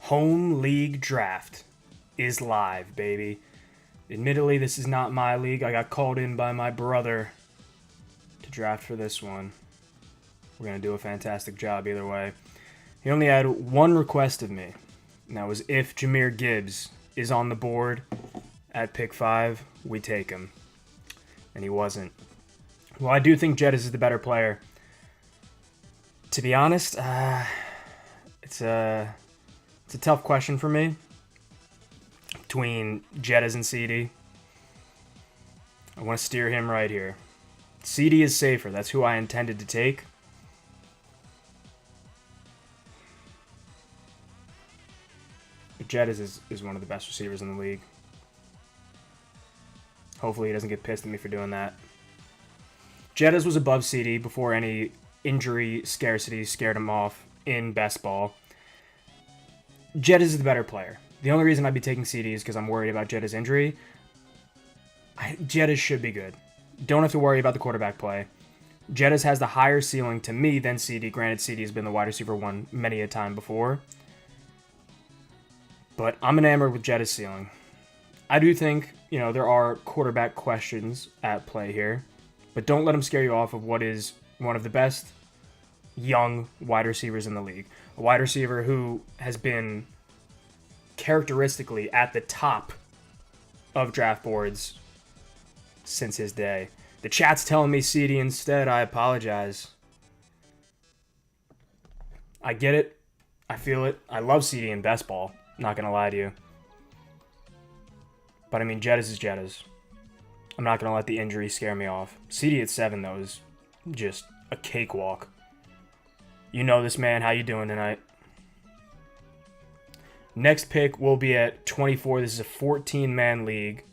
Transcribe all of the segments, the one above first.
Home League Draft is live, baby. Admittedly, this is not my league. I got called in by my brother to draft for this one. We're going to do a fantastic job either way. He only had one request of me, and that was if Jahmyr Gibbs is on the board at pick 5, we take him. And he wasn't. Well, I do think Jettis is the better player. To be honest, it's a tough question for me between Jettis and CD. I want to steer him right here. CD is safer. That's who I intended to take. But Jettis is one of the best receivers in the league. Hopefully he doesn't get pissed at me for doing that. Jettis was above CD before any injury scarcity scared him off in best ball. Jettis is the better player. The only reason I'd be taking CD is because I'm worried about Jettis' injury. Jettis should be good. Don't have to worry about the quarterback play. Jettis has the higher ceiling to me than CD. Granted, CD has been the wide receiver one many a time before. But I'm enamored with Jettis' ceiling. I do think, there are quarterback questions at play here. But don't let him scare you off of what is one of the best young wide receivers in the league. A wide receiver who has been characteristically at the top of draft boards since his day. The chat's telling me CD instead. I apologize. I get it. I feel it. I love CD in best ball. Not going to lie to you. But Jettis is Jettis. I'm not going to let the injury scare me off. CD at 7, though, is just a cakewalk. You know this man. How you doing tonight? Next pick will be at 24. This is a 14-man league.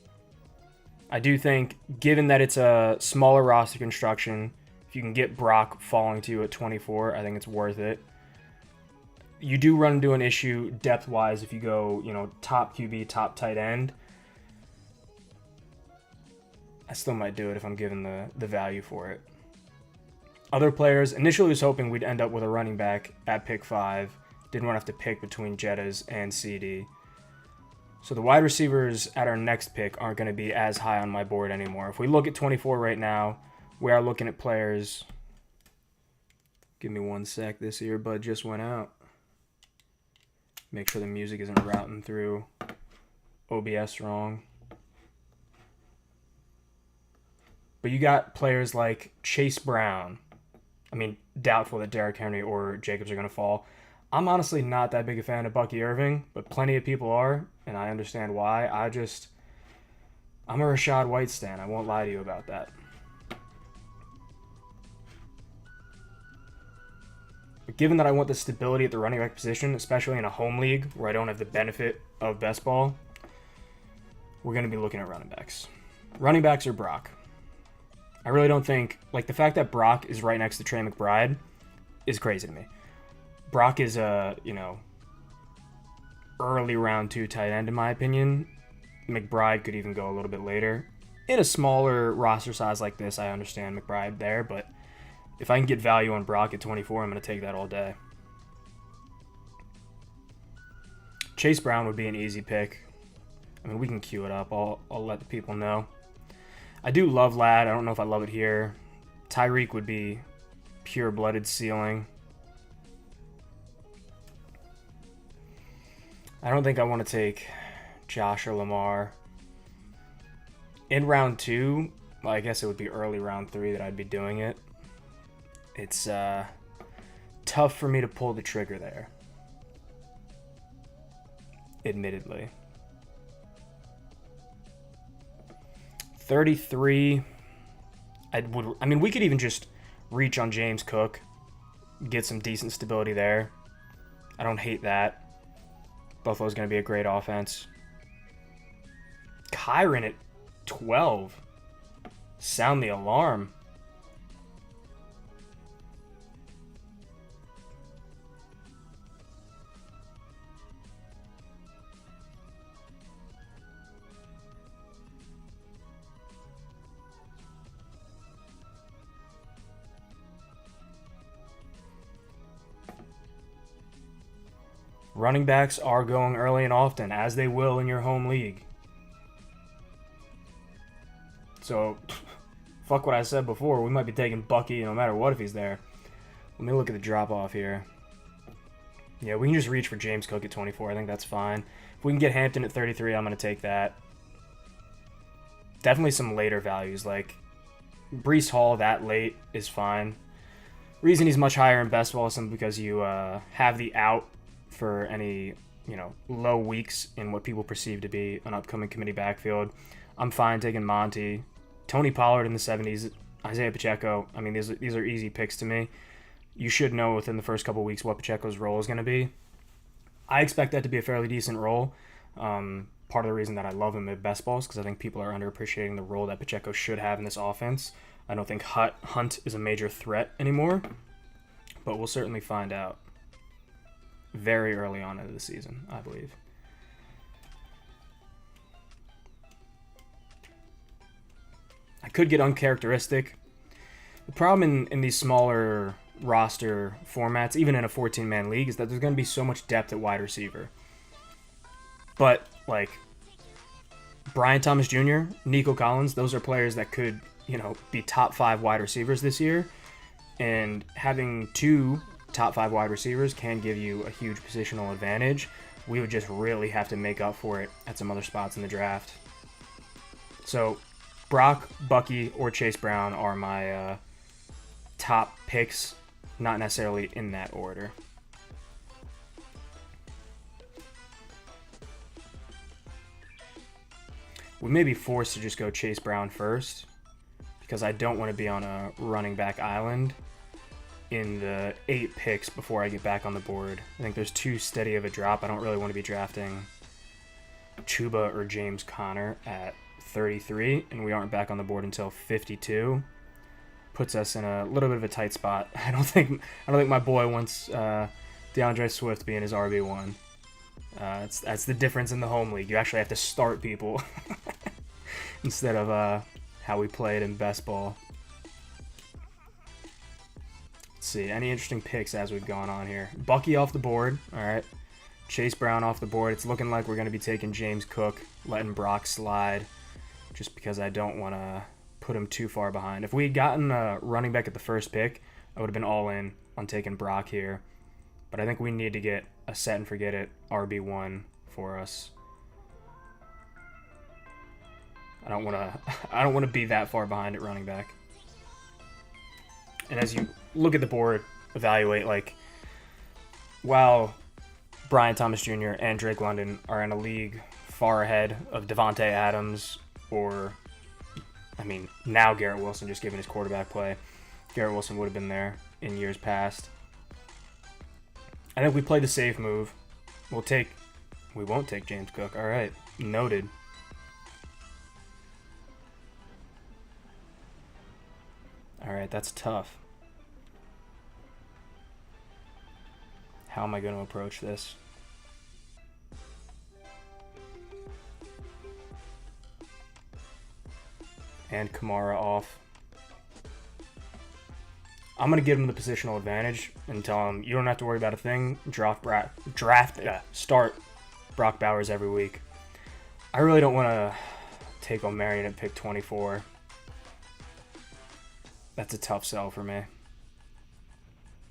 I do think, given that it's a smaller roster construction, if you can get Brock falling to you at 24, I think it's worth it. You do run into an issue depth-wise if you go, top QB, top tight end. I still might do it if I'm given the value for it. Other players, initially was hoping we'd end up with a running back at pick 5. Didn't want to have to pick between Jettis and CD. So the wide receivers at our next pick aren't going to be as high on my board anymore. If we look at 24 right now, we are looking at players. Give me one sec. This earbud just went out. Make sure the music isn't routing through OBS wrong. But you got players like Chase Brown. Doubtful that Derrick Henry or Jacobs are going to fall. I'm honestly not that big a fan of Bucky Irving, but plenty of people are, and I understand why. I'm a Rachaad White stan. I won't lie to you about that. But given that I want the stability at the running back position, especially in a home league where I don't have the benefit of best ball, we're going to be looking at running backs. Running backs are Brock. I really don't think, the fact that Brock is right next to Trey McBride is crazy to me. Brock is a, early round 2 tight end in my opinion. McBride could even go a little bit later. In a smaller roster size like this, I understand McBride there, but if I can get value on Brock at 24, I'm going to take that all day. Chase Brown would be an easy pick. We can queue it up. I'll let the people know. I do love Ladd. I don't know if I love it here. Tyreek would be pure-blooded ceiling. I don't think I want to take Josh or Lamar. In round 2, I guess it would be early round 3 that I'd be doing it. It's tough for me to pull the trigger there. Admittedly. 33. We could even just reach on James Cook. Get some decent stability there. I don't hate that. Buffalo's going to be a great offense. Kyron at 12. Sound the alarm. Running backs are going early and often, as they will in your home league. So, fuck what I said before. We might be taking Bucky no matter what if he's there. Let me look at the drop-off here. Yeah, we can just reach for James Cook at 24. I think that's fine. If we can get Hampton at 33, I'm going to take that. Definitely some later values, like Breece Hall that late is fine. Reason he's much higher in best ball is simply because you have the out for any low weeks in what people perceive to be an upcoming committee backfield. I'm fine taking Monty, Tony Pollard in the 70s, Isaiah Pacheco. I mean, these are easy picks to me. You should know within the first couple weeks what Pacheco's role is going to be. I expect that to be a fairly decent role. Part of the reason that I love him at best ball is because I think people are underappreciating the role that Pacheco should have in this offense. I don't think Hunt is a major threat anymore, but we'll certainly find out very early on into the season, I believe. I could get uncharacteristic. The problem in these smaller roster formats, even in a 14-man league, is that there's going to be so much depth at wide receiver. But, like, Brian Thomas Jr., Nico Collins, those are players that could, be top 5 wide receivers this year. And having 2 top 5 wide receivers can give you a huge positional advantage. We would just really have to make up for it at some other spots in the draft. So, Brock, Bucky, or Chase Brown are my top picks, not necessarily in that order. We may be forced to just go Chase Brown first because I don't want to be on a running back island in the 8 picks before I get back on the board. I think there's too steady of a drop. I don't really want to be drafting Chuba or James Conner at 33, and we aren't back on the board until 52. Puts us in a little bit of a tight spot. I don't think my boy wants DeAndre Swift being his RB1. That's the difference in the home league. You actually have to start people instead of how we played in best ball. Let's see, any interesting picks as we've gone on here. Bucky off the board, all right. Chase Brown off the board. It's looking like we're going to be taking James Cook, letting Brock slide, just because I don't want to put him too far behind. If we had gotten a running back at the first pick, I would have been all in on taking Brock here. But I think we need to get a set and forget it RB1 for us. I don't want to be that far behind at running back. And as you look at the board, evaluate, like, while Brian Thomas Jr. and Drake London are in a league far ahead of Devontae Adams or, now Garrett Wilson, just given his quarterback play. Garrett Wilson would have been there in years past. I think we play the safe move. We won't take James Cook. All right, noted. All right, that's tough. How am I going to approach this? And Kamara off. I'm going to give him the positional advantage and tell him, you don't have to worry about a thing. Start Brock Bowers every week. I really don't want to take O'Marion at pick 24. That's a tough sell for me. And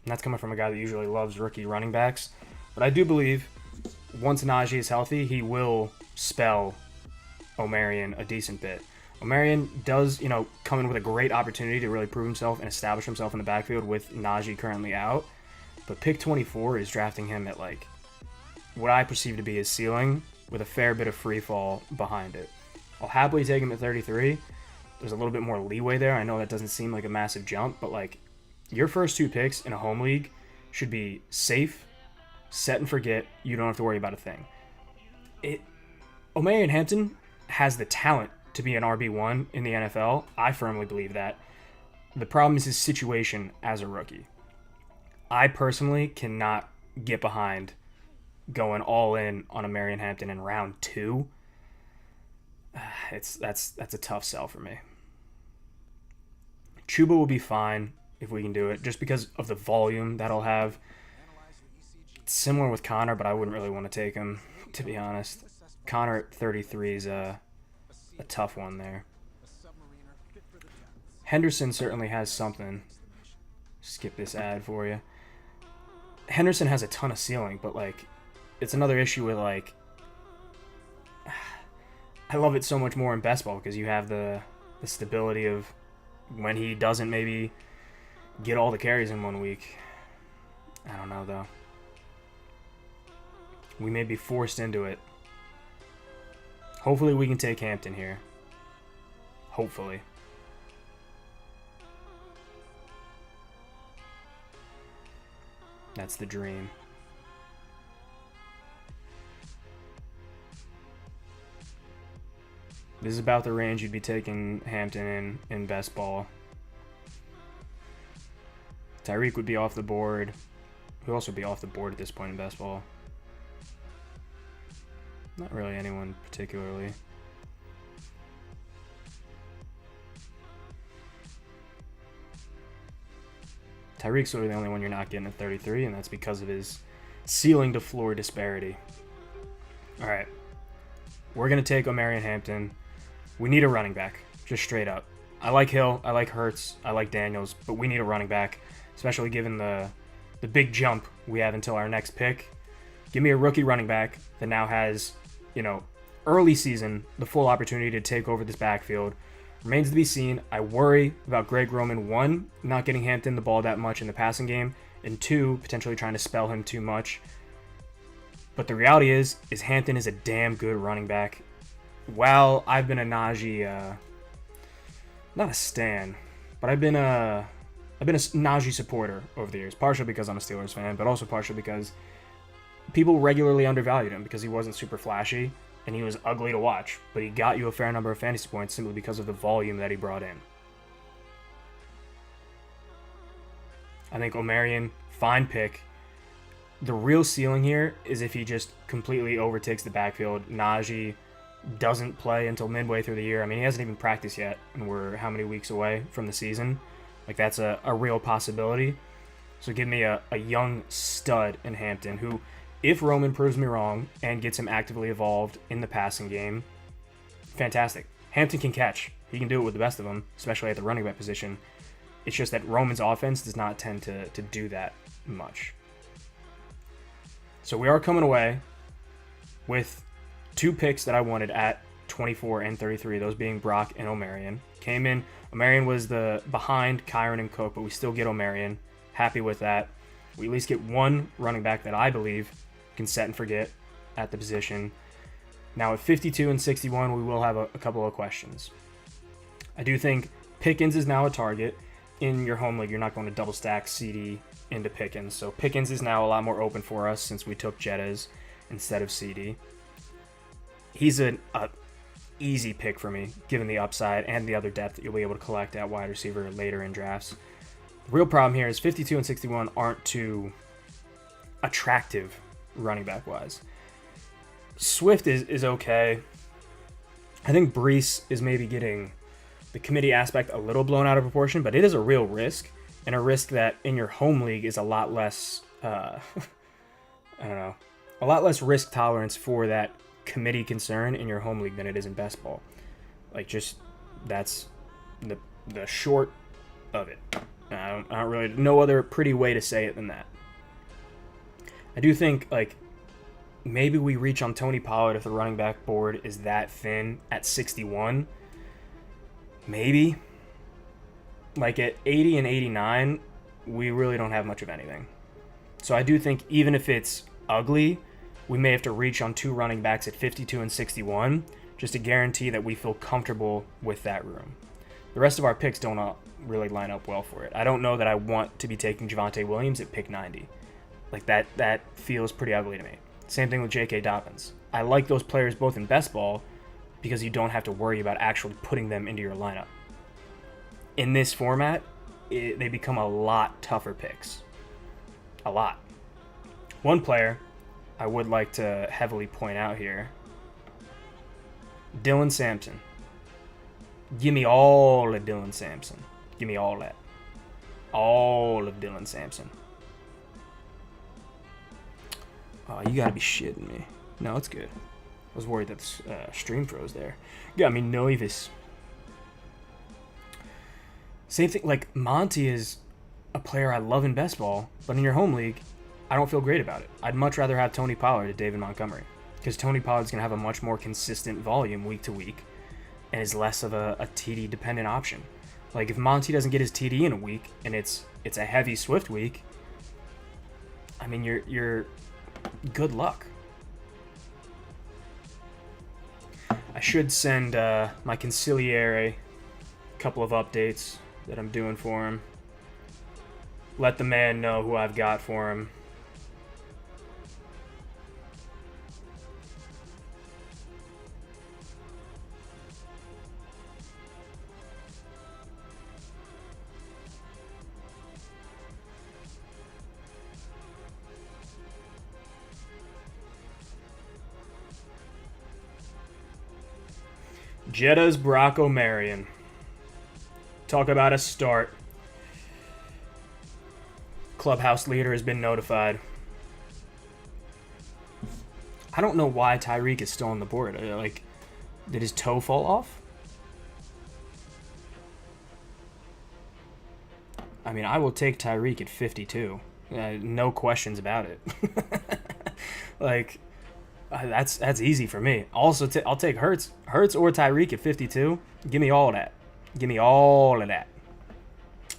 that's coming from a guy that usually loves rookie running backs. But I do believe once Najee is healthy, he will spell O'Marion a decent bit. O'Marion does, come in with a great opportunity to really prove himself and establish himself in the backfield with Najee currently out. But pick 24 is drafting him at, like, what I perceive to be his ceiling with a fair bit of free fall behind it. I'll happily take him at 33. There's a little bit more leeway there. I know that doesn't seem like a massive jump, but, like, your first 2 picks in a home league should be safe, set and forget. You don't have to worry about a thing. O'Marion Hampton has the talent to be an RB1 in the NFL. I firmly believe that. The problem is his situation as a rookie. I personally cannot get behind going all in on O'Marion Hampton in round 2. That's a tough sell for me. Chuba will be fine if we can do it, just because of the volume that'll have. similar with Connor, but I wouldn't really want to take him, to be honest. Connor at 33 is a tough one there. Henderson certainly has something. Skip this ad for you. Henderson has a ton of ceiling, but, like, it's another issue with, like, I love it so much more in best ball because you have the stability of when he doesn't maybe get all the carries in 1 week. I don't know, though. We may be forced into it. Hopefully we can take Hampton here. Hopefully. That's the dream. This is about the range you'd be taking Hampton in best ball. Tyreek would be off the board. He'll also be off the board at this point in best ball. Not really anyone particularly. Tyreek's really the only one you're not getting at 33, and that's because of his ceiling to floor disparity. All right. We're going to take Omarion Hampton. We need a running back, just straight up. I like Hill, I like Hurts, I like Daniels, but we need a running back, especially given the big jump we have until our next pick. Give me a rookie running back that now has, early season, the full opportunity to take over this backfield. Remains to be seen. I worry about Greg Roman, 1, not getting Hampton the ball that much in the passing game, and 2, potentially trying to spell him too much. But the reality is Hampton is a damn good running back. While I've been a Najee, not a stan, but I've been a Najee supporter over the years, partially because I'm a Steelers fan, but also partially because people regularly undervalued him because he wasn't super flashy and he was ugly to watch, but he got you a fair number of fantasy points simply because of the volume that he brought in. I think Omarion, fine pick. The real ceiling here is if he just completely overtakes the backfield. Najee doesn't play until midway through the year. I mean, he hasn't even practiced yet, and we're how many weeks away from the season? Like, that's a real possibility. So give me a young stud in Hampton who, if Roman proves me wrong and gets him actively evolved in the passing game, fantastic. Hampton can catch. He can do it with the best of them, especially at the running back position. It's just that Roman's offense does not tend to do that much. So we are coming away with 2 picks that I wanted at 24 and 33, those being Brock and Omarion. Came in, Omarion was the behind Kyron and Cook, but we still get Omarion. Happy with that. We at least get one running back that I believe can set and forget at the position. Now at 52 and 61, we will have a couple of questions. I do think Pickens is now a target. In your home league, you're not going to double stack CD into Pickens. So Pickens is now a lot more open for us since we took Jettas instead of CD. He's an easy pick for me, given the upside and the other depth that you'll be able to collect at wide receiver later in drafts. The real problem here is 52 and 61 aren't too attractive running back wise. Swift is okay. I think Brees is maybe getting the committee aspect a little blown out of proportion, but it is a real risk, and a risk that in your home league is a lot less, a lot less risk tolerance for that committee concern in your home league than it is in best ball. Like, just, that's the short of it. I don't really, no other pretty way to say it than that. I do think, like, maybe we reach on Tony Pollard if the running back board is that thin at 61. Maybe. Like, at 80 and 89, we really don't have much of anything. So I do think even if it's ugly, we may have to reach on 2 running backs at 52 and 61 just to guarantee that we feel comfortable with that room. The rest of our picks don't really line up well for it. I don't know that I want to be taking Javonte Williams at pick 90. Like, that feels pretty ugly to me. Same thing with J.K. Dobbins. I like those players both in best ball because you don't have to worry about actually putting them into your lineup. In this format, they become a lot tougher picks. A lot. One player I would like to heavily point out here, Dylan Sampson. Give me all of Dylan Sampson. Give me all that. All of Dylan Sampson. Oh, you gotta be shitting me. No, it's good. I was worried that the stream froze there. Got me nervous. Same thing, like, Monty is a player I love in best ball, but in your home league, I don't feel great about it. I'd much rather have Tony Pollard to David Montgomery, because Tony Pollard's going to have a much more consistent volume week to week and is less of a TD-dependent option. Like, if Monty doesn't get his TD in a week and it's a heavy Swift week, I mean, you're good luck. I should send my consigliere a couple of updates that I'm doing for him. Let the man know who I've got for him. Jeddah's Brock O'Marion. Talk about a start. Clubhouse leader has been notified. I don't know why Tyreek is still on the board. Like, did his toe fall off? I mean, I will take Tyreek at 52. No questions about it. Like, that's easy for me. Also, I'll take Hurts or Tyreek at 52. Give me all of that. Give me all of that.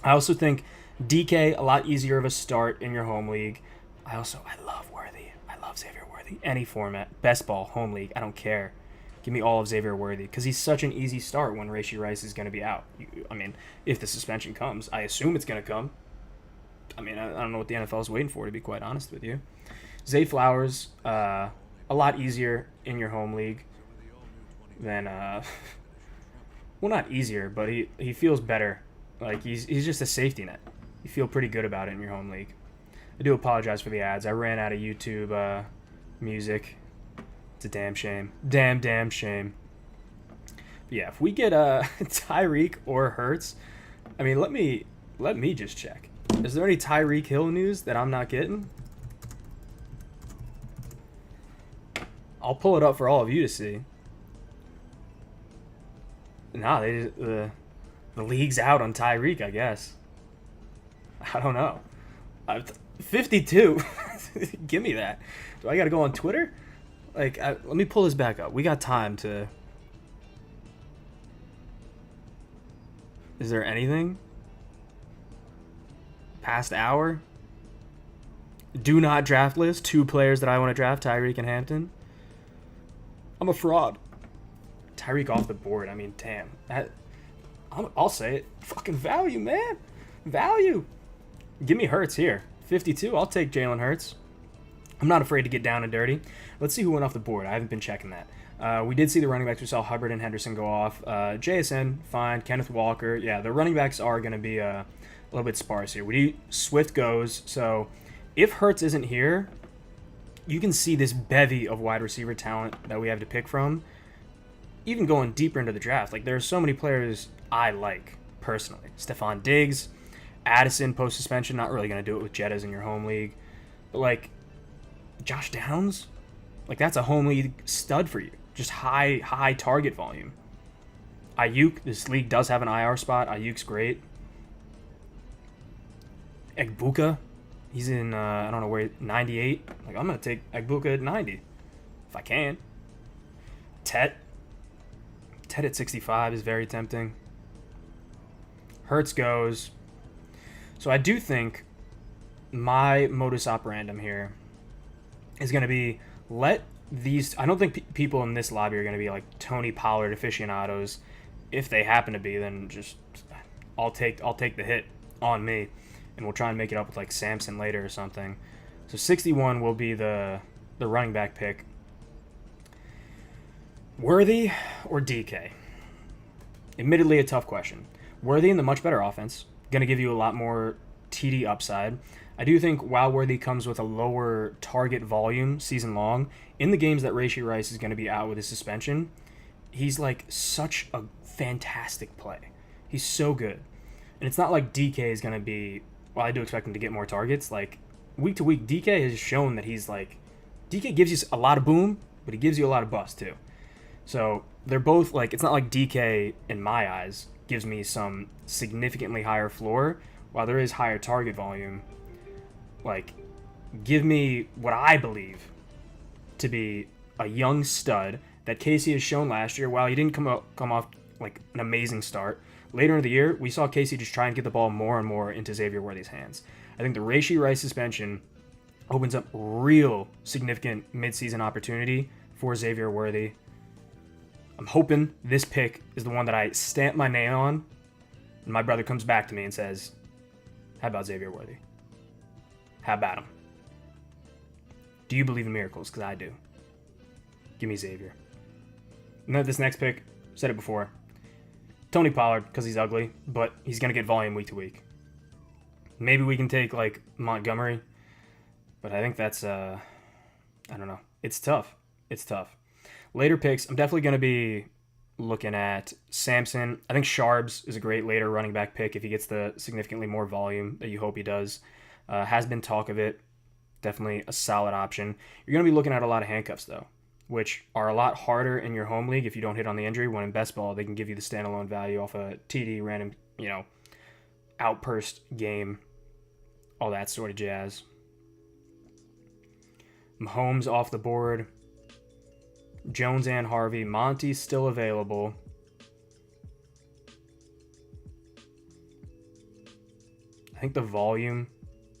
I also think DK, a lot easier of a start in your home league. I love Worthy. I love Xavier Worthy. Any format. Best ball, home league. I don't care. Give me all of Xavier Worthy because he's such an easy start when Rashee Rice is going to be out. I mean, if the suspension comes, I assume it's going to come. I mean, I don't know what the NFL is waiting for, to be quite honest with you. Zay Flowers, a lot easier in your home league than well, not easier, but he feels better. Like, he's just a safety net. You feel pretty good about it in your home league. I do apologize for the ads. I ran out of YouTube music. It's a damn shame. Damn shame. But yeah, if we get Tyreek or Hurts, I mean, let me just check. Is there any Tyreek Hill news that I'm not getting? I'll pull it up for all of you to see. Nah, the league's out on Tyreek, I guess. I don't know. 52. Give me that. Do I got to go on Twitter? Like, let me pull this back up. We got time to... Is there anything? Past hour? Do not draft list. 2 players that I want to draft, Tyreek and Hampton. I'm a fraud. Tyreek off the board. I mean, damn. I'll say it. Fucking value, man. Value. Give me Hurts here. 52. I'll take Jalen Hurts. I'm not afraid to get down and dirty. Let's see who went off the board. I haven't been checking that. We did see the running backs. We saw Hubbard and Henderson go off. JSN, fine. Kenneth Walker. Yeah, the running backs are going to be a little bit sparse here. Swift goes. So if Hurts isn't here, you can see this bevy of wide receiver talent that we have to pick from. Even going deeper into the draft, like, there are so many players I like personally. Stephon Diggs, Addison post-suspension, not really going to do it with Jeddahs in your home league. But, like, Josh Downs, like, that's a home league stud for you. Just high target volume. Ayuk, this league does have an IR spot. Ayuk's great. Egbuka, he's in, I don't know where, 98. Like, I'm going to take Egbuka at 90 if I can. Tet at 65 is very tempting. Hurts goes. So I do think my modus operandum here is going to be let these... I don't think people in this lobby are going to be like Tony Pollard aficionados. If they happen to be, then just I'll take the hit on me, and we'll try and make it up with like Samson later or something. So 61 will be the running back pick. Worthy or DK? Admittedly, a tough question. Worthy in the much better offense, going to give you a lot more TD upside. I do think while Worthy comes with a lower target volume season long, in the games that Rashee Rice is going to be out with his suspension, he's like such a fantastic play. He's so good. And it's not like DK is going to be, well, I do expect him to get more targets. Like, week to week, DK has shown that he's like DK gives you a lot of boom, but he gives you a lot of bust too. So they're both like, it's not like DK, in my eyes, gives me some significantly higher floor, while there is higher target volume. Like, give me what I believe to be a young stud that Casey has shown last year. While he didn't come off like an amazing start, later in the year, we saw Casey just try and get the ball more and more into Xavier Worthy's hands. I think the Rashee Rice suspension opens up real significant midseason opportunity for Xavier Worthy. I'm hoping this pick is the one that I stamp my name on, and my brother comes back to me and says, how about Xavier Worthy? How about him? Do you believe in miracles? Because I do. Give me Xavier. And then this next pick, said it before, Tony Pollard, because he's ugly, but he's going to get volume week to week. Maybe we can take, like, Montgomery, but I think that's, I don't know. It's tough. It's tough. Later picks, I'm definitely going to be looking at Samson. I think Sharbs is a great later running back pick if he gets the significantly more volume that you hope he does. Has been talk of it. Definitely a solid option. You're going to be looking at a lot of handcuffs, though, which are a lot harder in your home league if you don't hit on the injury, when in best ball, they can give you the standalone value off a TD, random, outburst game, all that sort of jazz. Mahomes off the board. Jones and Harvey. Monty's still available. I think the volume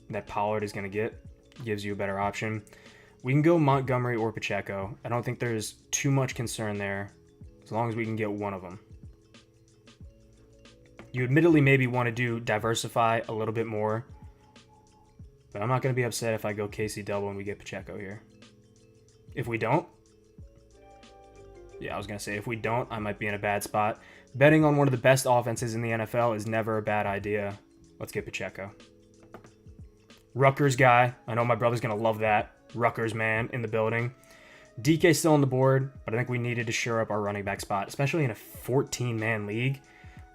that Pollard is going to get gives you a better option. We can go Montgomery or Pacheco. I don't think there's too much concern there, as long as we can get one of them. You admittedly maybe want to diversify a little bit more, but I'm not going to be upset if I go Casey double and we get Pacheco here. If we don't, I was going to say, if we don't, I might be in a bad spot. Betting on one of the best offenses in the NFL is never a bad idea. Let's get Pacheco. Rutgers guy. I know my brother's going to love that. Rutgers man in the building. DK still on the board, but I think we needed to shore up our running back spot, especially in a 14-man league.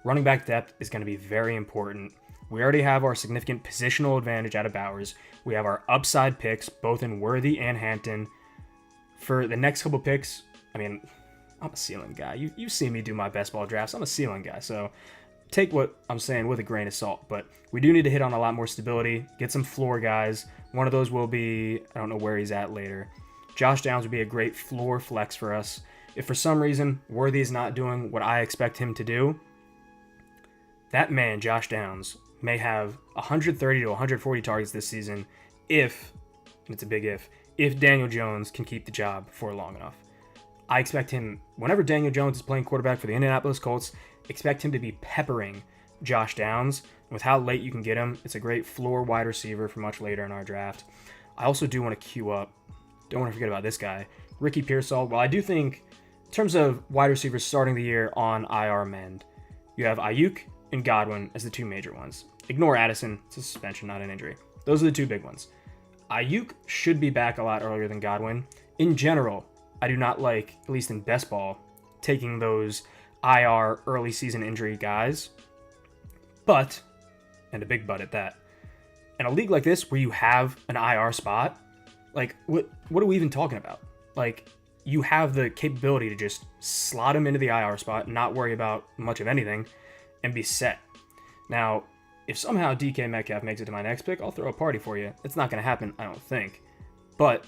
Running back depth is going to be very important. We already have our significant positional advantage out of Bowers. We have our upside picks, both in Worthy and Hampton. For the next couple picks, I mean, I'm a ceiling guy. You see me do my best ball drafts. I'm a ceiling guy, so take what I'm saying with a grain of salt. But we do need to hit on a lot more stability, get some floor guys. One of those will be, I don't know where he's at later. Josh Downs would be a great floor flex for us. If for some reason Worthy is not doing what I expect him to do, that man, Josh Downs, may have 130 to 140 targets this season if, and it's a big if Daniel Jones can keep the job for long enough. I expect him, whenever Daniel Jones is playing quarterback for the Indianapolis Colts, expect him to be peppering Josh Downs. With how late you can get him, it's a great floor wide receiver for much later in our draft. I also do want to queue up, don't want to forget about this guy, Ricky Pearsall. Well, I do think, in terms of wide receivers starting the year on IR mend, you have Ayuk and Godwin as the two major ones. Ignore Addison, it's a suspension, not an injury. Those are the two big ones. Ayuk should be back a lot earlier than Godwin. In general, I do not like, at least in best ball, taking those IR early season injury guys. But, and a big but at that, in a league like this where you have an IR spot, like, what are we even talking about? Like, you have the capability to just slot him into the IR spot, not worry about much of anything, and be set. Now, if somehow DK Metcalf makes it to my next pick, I'll throw a party for you. It's not going to happen, I don't think. But,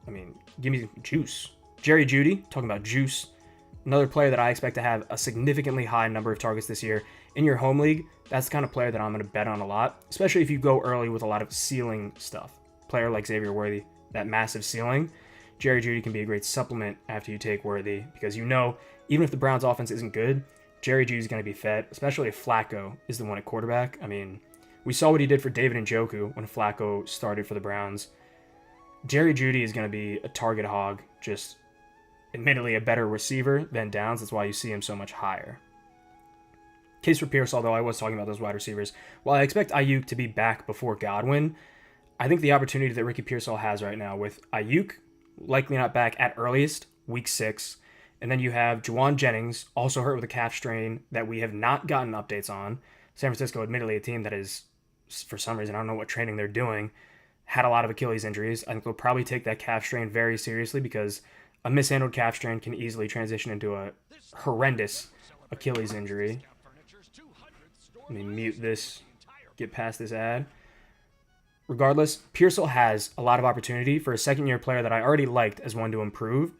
I mean, give me juice. Jerry Jeudy, talking about juice. Another player that I expect to have a significantly high number of targets this year. In your home league, that's the kind of player that I'm going to bet on a lot, especially if you go early with a lot of ceiling stuff. Player like Xavier Worthy, that massive ceiling. Jerry Jeudy can be a great supplement after you take Worthy, because even if the Browns offense isn't good, Jerry Jeudy's going to be fed, especially if Flacco is the one at quarterback. I mean, we saw what he did for David Njoku when Flacco started for the Browns. Jerry Jeudy is going to be a target hog, just admittedly a better receiver than Downs. That's why you see him so much higher. Case for Pierce, although I was talking about those wide receivers. While I expect Ayuk to be back before Godwin, I think the opportunity that Ricky Pearsall has right now with Ayuk likely not back at earliest, week 6, and then you have Juwan Jennings, also hurt with a calf strain that we have not gotten updates on. San Francisco, admittedly a team that is, for some reason, I don't know what training they're doing, had a lot of Achilles injuries. I think they'll probably take that calf strain very seriously because a mishandled calf strain can easily transition into a horrendous Achilles injury. Let me mute this, get past this ad. Regardless, Pearsall has a lot of opportunity for a second-year player that I already liked as one to improve.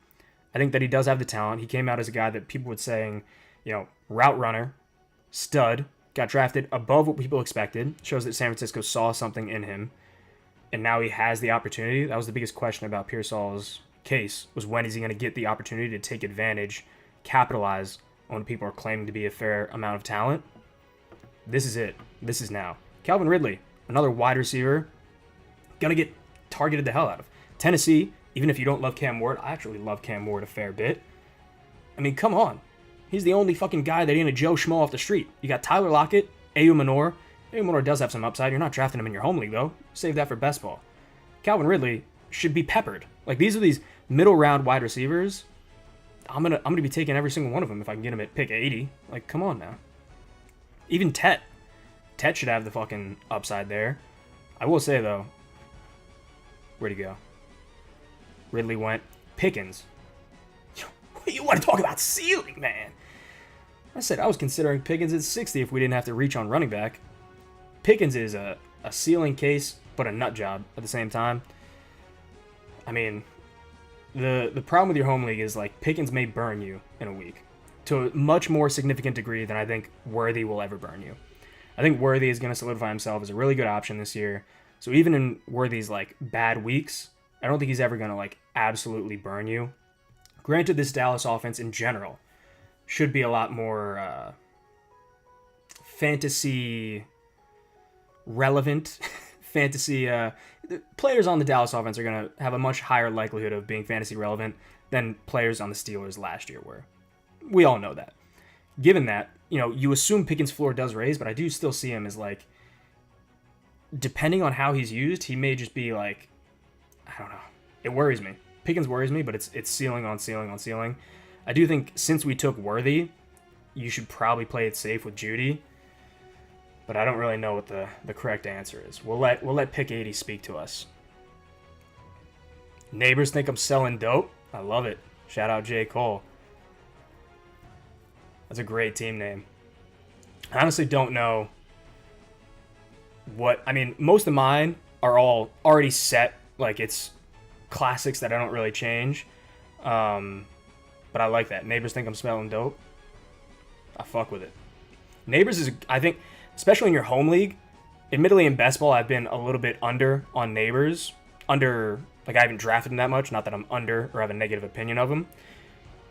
I think that he does have the talent. He came out as a guy that people would saying, route runner, stud, got drafted above what people expected. Shows that San Francisco saw something in him. And now he has the opportunity. That was the biggest question about Pearsall's case, was when is he going to get the opportunity to take advantage, capitalize on what people are claiming to be a fair amount of talent. This is it. This is now. Calvin Ridley, another wide receiver, going to get targeted the hell out of. Tennessee, even if you don't love Cam Ward, I actually love Cam Ward a fair bit. I mean, come on. He's the only fucking guy that ain't a Joe Schmo off the street. You got Tyler Lockett, Ayo Manor. Ayo Manor does have some upside. You're not drafting him in your home league, though. Save that for best ball. Calvin Ridley should be peppered. Like, these are these middle round wide receivers. I'm gonna be taking every single one of them if I can get him at pick 80. Like, come on now. Even Tet should have the fucking upside there. I will say, though, where'd he go? Ridley went. Pickens. You want to talk about ceiling, man? I said I was considering Pickens at 60 if we didn't have to reach on running back. Pickens is a ceiling case, but a nut job at the same time. I mean, the problem with your home league is, like, Pickens may burn you in a week to a much more significant degree than I think Worthy will ever burn you. I think Worthy is going to solidify himself as a really good option this year. So even in Worthy's, like, bad weeks, I don't think he's ever going to, like, absolutely burn you. Granted, this Dallas offense in general should be a lot more fantasy relevant. Fantasy players on the Dallas offense are going to have a much higher likelihood of being fantasy relevant than players on the Steelers last year were. We all know that. Given that, you assume Pickens' floor does raise, but I do still see him as, like, depending on how he's used, he may just be like, I don't know. It worries me. Pickens worries me, but it's ceiling on ceiling on ceiling. I do think since we took Worthy, you should probably play it safe with Judy. But I don't really know what the correct answer is. We'll let pick 80 speak to us. Neighbors think I'm selling dope. I love it. Shout out J. Cole. That's a great team name. I honestly don't know what... I mean, most of mine are all already set. Like, it's classics that I don't really change. But I like that. Neighbors think I'm smelling dope. I fuck with it. Neighbors is, I think, especially in your home league, admittedly in best ball, I've been a little bit under on Neighbors. Like, I haven't drafted him that much. Not that I'm under or have a negative opinion of him.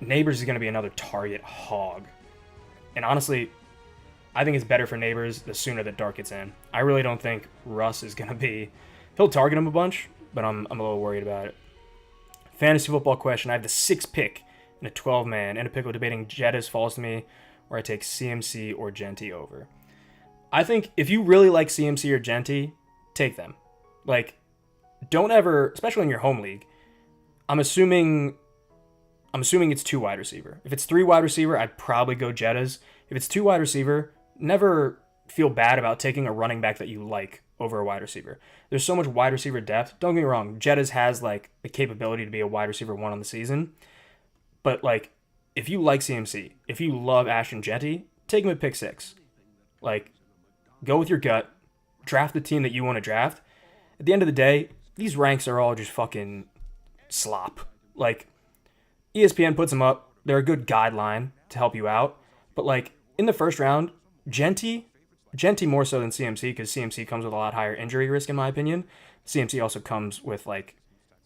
Neighbors is going to be another target hog. And honestly, I think it's better for Neighbors the sooner that Dart gets in. I really don't think Russ is going to be... He'll target him a bunch, but I'm a little worried about it. Fantasy football question. I have the 6th pick in a 12-man. And a pick of debating Jettis falls to me, where I take CMC or Genty over. I think if you really like CMC or Genty, take them. Like, don't ever, especially in your home league, I'm assuming it's 2 wide receiver. If it's 3 wide receiver, I'd probably go Jettas. If it's 2 wide receiver, never feel bad about taking a running back that you like over a wide receiver. There's so much wide receiver depth. Don't get me wrong, Jettas has, like, the capability to be a wide receiver 1 on the season. But, like, if you like CMC, if you love Ashton Genty, take him at pick 6. Like, go with your gut. Draft the team that you want to draft. At the end of the day, these ranks are all just fucking slop. Like, ESPN puts them up. They're a good guideline to help you out. But, like, in the first round, Genty more so than CMC, because CMC comes with a lot higher injury risk, in my opinion. CMC also comes with, like,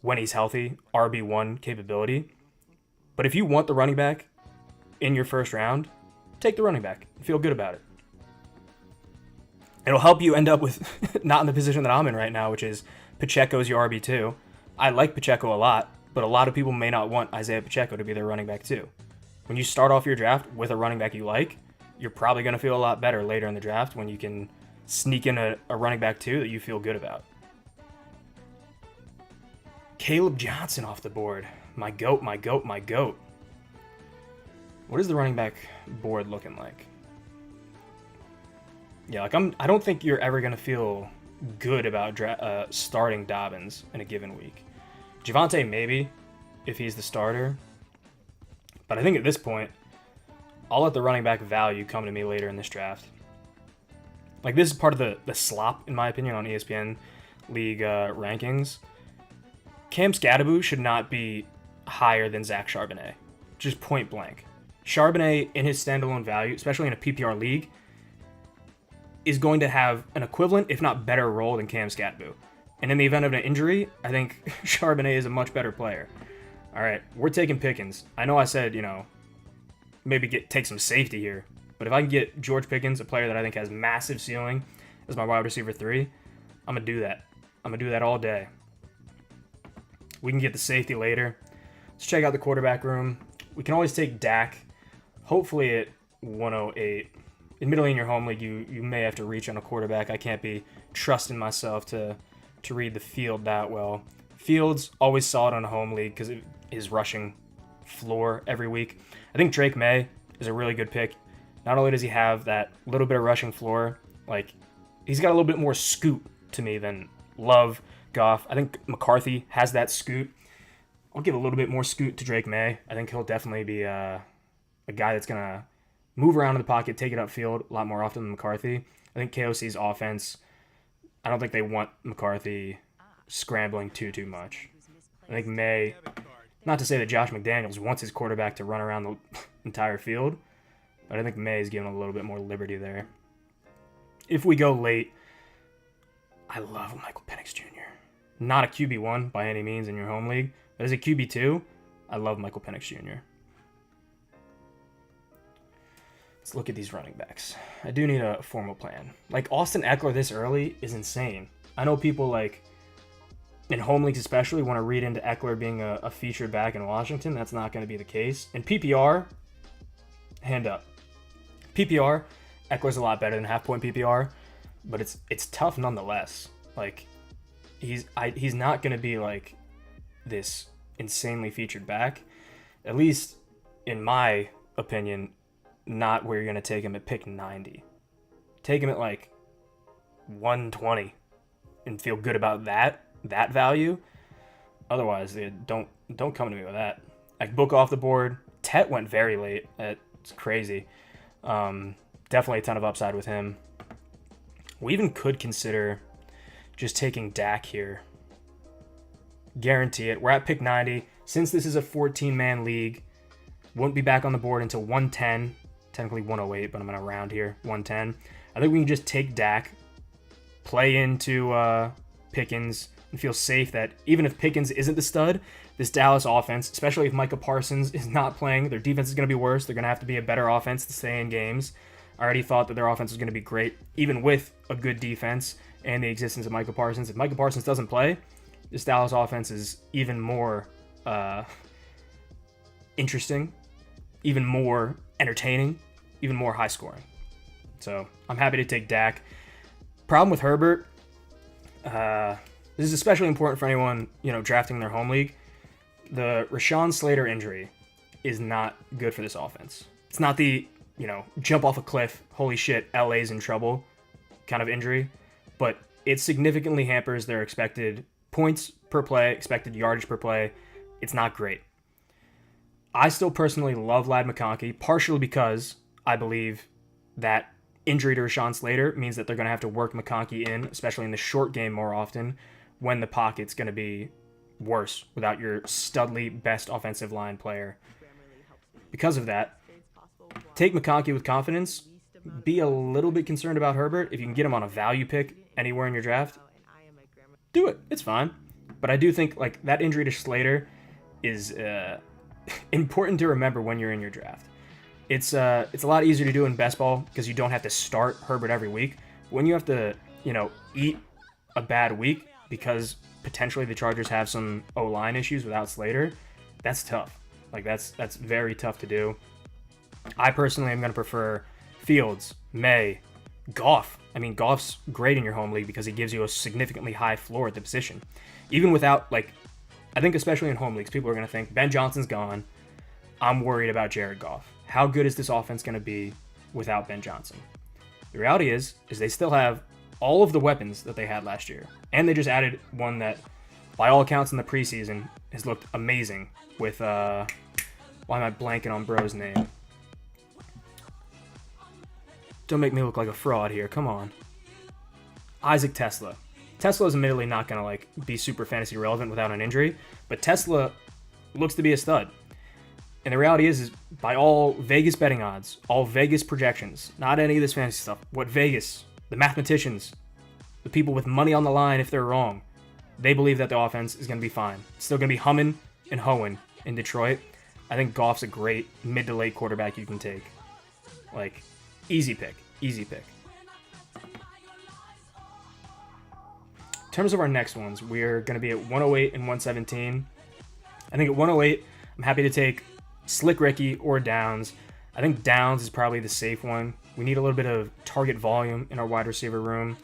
when he's healthy, RB1 capability. But if you want the running back in your first round, take the running back. Feel good about it. It'll help you end up with not in the position that I'm in right now, which is Pacheco's your RB2. I like Pacheco a lot, but a lot of people may not want Isaiah Pacheco to be their running back too. When you start off your draft with a running back you like, you're probably going to feel a lot better later in the draft when you can sneak in a running back too that you feel good about. Caleb Johnson off the board. My goat, my goat, my goat. What is the running back board looking like? Yeah, like I don't think you're ever going to feel good about starting Dobbins in a given week. Javonte, maybe, if he's the starter. But I think at this point, I'll let the running back value come to me later in this draft. Like, this is part of the slop, in my opinion, on ESPN League rankings. Cam Scadaboo should not be higher than Zach Charbonnet. Just point blank. Charbonnet, in his standalone value, especially in a PPR league, is going to have an equivalent, if not better, role than Cam Scadaboo. And in the event of an injury, I think Charbonnet is a much better player. All right, we're taking Pickens. I know I said, maybe take some safety here. But if I can get George Pickens, a player that I think has massive ceiling, as my wide receiver 3, I'm going to do that. I'm going to do that all day. We can get the safety later. Let's check out the quarterback room. We can always take Dak, hopefully at 108. Admittedly, in your home league, you may have to reach on a quarterback. I can't be trusting myself to read the field that well. Fields, always solid on a home league because of his rushing floor every week. I think Drake May is a really good pick. Not only does he have that little bit of rushing floor, like, he's got a little bit more scoot to me than Love, Goff. I think McCarthy has that scoot. I'll give a little bit more scoot to Drake May. I think he'll definitely be a guy that's going to move around in the pocket, take it upfield a lot more often than McCarthy. I think KOC's offense, I don't think they want McCarthy scrambling too much. I think May, not to say that Josh McDaniels wants his quarterback to run around the entire field, but I think May is giving a little bit more liberty there. If we go late, I love Michael Penix Jr. Not a QB1 by any means in your home league, but as a QB2, I love Michael Penix Jr. Let's look at these running backs. I do need a formal plan. Like, Austin Eckler this early is insane. I know people, in home leagues especially, want to read into Eckler being a featured back in Washington. That's not going to be the case. In PPR, hand up. PPR, Eckler's a lot better than half-point PPR, but it's tough nonetheless. He's not going to be this insanely featured back, at least in my opinion. Not where you're going to take him at pick 90. Take him at 120 and feel good about that value. Otherwise, don't come to me with that. Book off the board. Tet went very late. It's crazy. Definitely a ton of upside with him. We even could consider just taking Dak here. Guarantee it. We're at pick 90. Since this is a 14-man league, won't be back on the board until 110. Technically 108, but I'm going to round here. 110. I think we can just take Dak, play into Pickens, and feel safe that even if Pickens isn't the stud, this Dallas offense, especially if Micah Parsons is not playing, their defense is going to be worse. They're going to have to be a better offense to stay in games. I already thought that their offense was going to be great, even with a good defense and the existence of Micah Parsons. If Micah Parsons doesn't play, this Dallas offense is even more interesting, even more entertaining, even more high scoring. So I'm happy to take Dak. Problem with Herbert, this is especially important for anyone, drafting their home league. The Rashawn Slater injury is not good for this offense. It's not the, jump off a cliff, holy shit, LA's in trouble kind of injury, but it significantly hampers their expected points per play, expected yardage per play. It's not great. I still personally love Ladd McConkey, partially because I believe that injury to Rashawn Slater means that they're going to have to work McConkey in, especially in the short game more often, when the pocket's going to be worse without your studly best offensive line player. Because of that, take McConkey with confidence. Be a little bit concerned about Herbert. If you can get him on a value pick anywhere in your draft, do it. It's fine. But I do think that injury to Slater is important to remember when you're in your draft. It's a lot easier to do in best ball because you don't have to start Herbert every week. When you have to, eat a bad week because potentially the Chargers have some O-line issues without Slater, that's tough. That's very tough to do. I personally am going to prefer Fields, May, Goff. I mean, Goff's great in your home league because he gives you a significantly high floor at the position. Even without, I think especially in home leagues, people are going to think, Ben Johnson's gone. I'm worried about Jared Goff. How good is this offense going to be without Ben Johnson? The reality is they still have all of the weapons that they had last year. And they just added one that, by all accounts in the preseason, has looked amazing with, why am I blanking on bro's name? Don't make me look like a fraud here, come on. Isaac Tesla. Tesla is admittedly not going to like be super fantasy relevant without an injury, but Tesla looks to be a stud. And the reality is by all Vegas betting odds, all Vegas projections, not any of this fantasy stuff, what Vegas, the mathematicians, the people with money on the line if they're wrong, they believe that the offense is going to be fine. It's still going to be humming and hoeing in Detroit. I think Goff's a great mid to late quarterback you can take. Like, easy pick, easy pick. In terms of our next ones, we're going to be at 108 and 117. I think at 108, I'm happy to take Slick Ricky or Downs. I think Downs is probably the safe one. We need a little bit of target volume in our wide receiver room.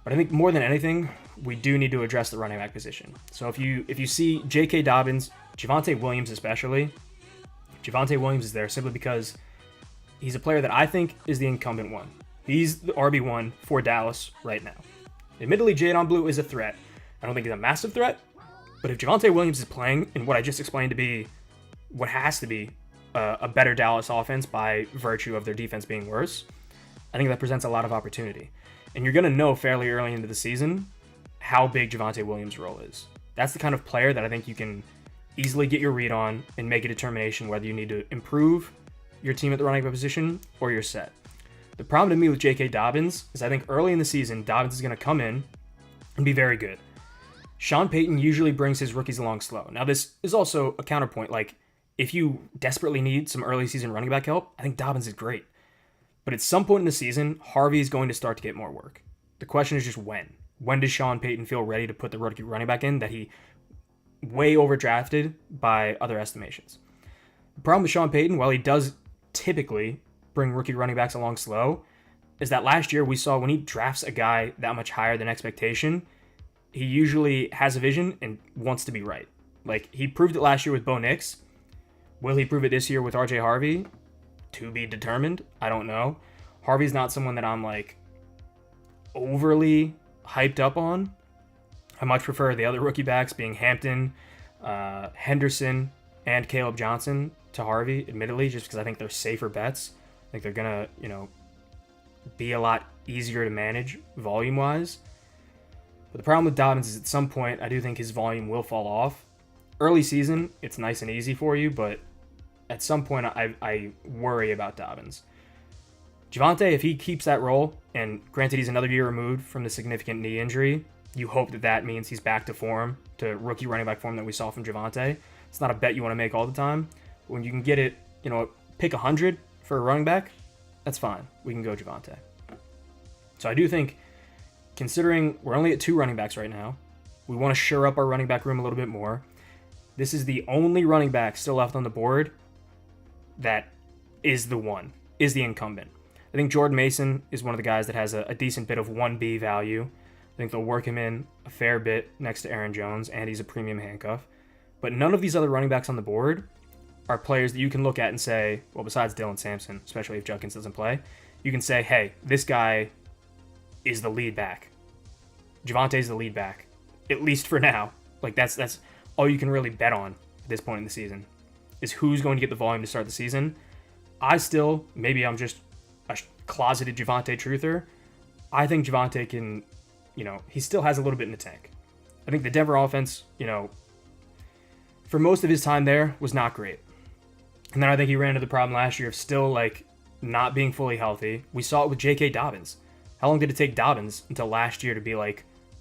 But I think more than anything, we do need to address the running back position. So if you see J.K. Dobbins, Javonte Williams especially, Javonte Williams is there simply because he's a player that I think is the incumbent one. He's the RB1 for Dallas right now. Admittedly, Jadon Blue is a threat. I don't think he's a massive threat, but if Javonte Williams is playing in what I just explained to be what has to be a better Dallas offense by virtue of their defense being worse, I think that presents a lot of opportunity. And you're going to know fairly early into the season how big Javonte Williams' role is. That's the kind of player that I think you can easily get your read on and make a determination whether you need to improve your team at the running back position or you're set. The problem to me with J.K. Dobbins is I think early in the season, Dobbins is going to come in and be very good. Sean Payton usually brings his rookies along slow. Now, this is also a counterpoint. Like, if you desperately need some early season running back help, I think Dobbins is great. But at some point in the season, Harvey is going to start to get more work. The question is just when. When does Sean Payton feel ready to put the rookie running back in that he way overdrafted by other estimations? The problem with Sean Payton, while he does typically bring rookie running backs along slow, is that last year we saw when he drafts a guy that much higher than expectation, he usually has a vision and wants to be right. Like, he proved it last year with Bo Nix. Will he prove it this year with RJ Harvey? To be determined. I don't know. Harvey's not someone that I'm like overly hyped up on. I much prefer the other rookie backs being Hampton, Henderson, and Caleb Johnson to Harvey, admittedly, just because I think they're safer bets. I think they're going to, be a lot easier to manage volume-wise. But the problem with Dobbins is at some point, I do think his volume will fall off. Early season, it's nice and easy for you, but at some point, I worry about Dobbins. Javonte, if he keeps that role, and granted he's another year removed from the significant knee injury, you hope that means he's back to form, to rookie running back form that we saw from Javonte. It's not a bet you want to make all the time. But when you can get it, pick 100 for a running back, that's fine. We can go Javonte. So I do think, considering we're only at 2 running backs right now, we want to shore up our running back room a little bit more. This is the only running back still left on the board that is the incumbent. I think Jordan Mason is one of the guys that has a decent bit of 1B value. I think they'll work him in a fair bit next to Aaron Jones, and he's a premium handcuff. But none of these other running backs on the board are players that you can look at and say, well, besides Dylan Sampson, especially if Judkins doesn't play, you can say, hey, this guy is the lead back. Javonte's the lead back, at least for now. Like, that's all you can really bet on at this point in the season, is who's going to get the volume to start the season. Maybe I'm just a closeted Javonte truther. I think Javonte can, he still has a little bit in the tank. I think the Denver offense, for most of his time there was not great. And then I think he ran into the problem last year of still, not being fully healthy. We saw it with J.K. Dobbins. How long did it take Dobbins until last year to be,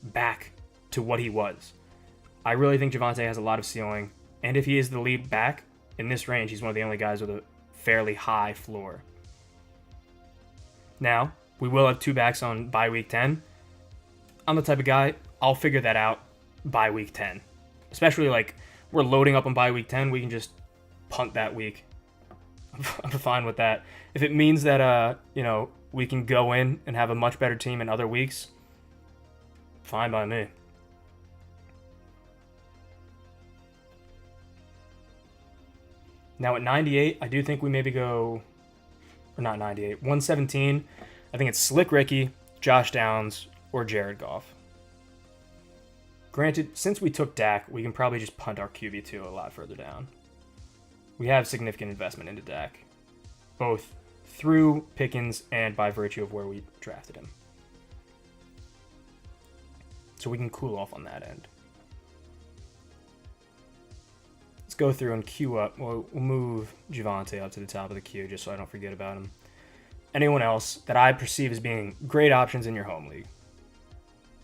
back to what he was? I really think Javonte has a lot of ceiling. And if he is the lead back in this range, he's one of the only guys with a fairly high floor. Now, we will have 2 backs on bye week 10. I'm the type of guy, I'll figure that out by week 10. Especially, we're loading up on bye week 10, we can just punt that week. I'm fine with that. If it means that, we can go in and have a much better team in other weeks, fine by me. Now at 98, I do think we maybe go, or not 98, 117. I think it's Slick Ricky Josh Downs, or Jared Goff. Granted, since we took Dak, we can probably just punt our QB2 a lot further down. We have significant investment into Dak, both through Pickens and by virtue of where we drafted him. So we can cool off on that end. Let's go through and queue up. We'll move Javonte up to the top of the queue just so I don't forget about him. Anyone else that I perceive as being great options in your home league?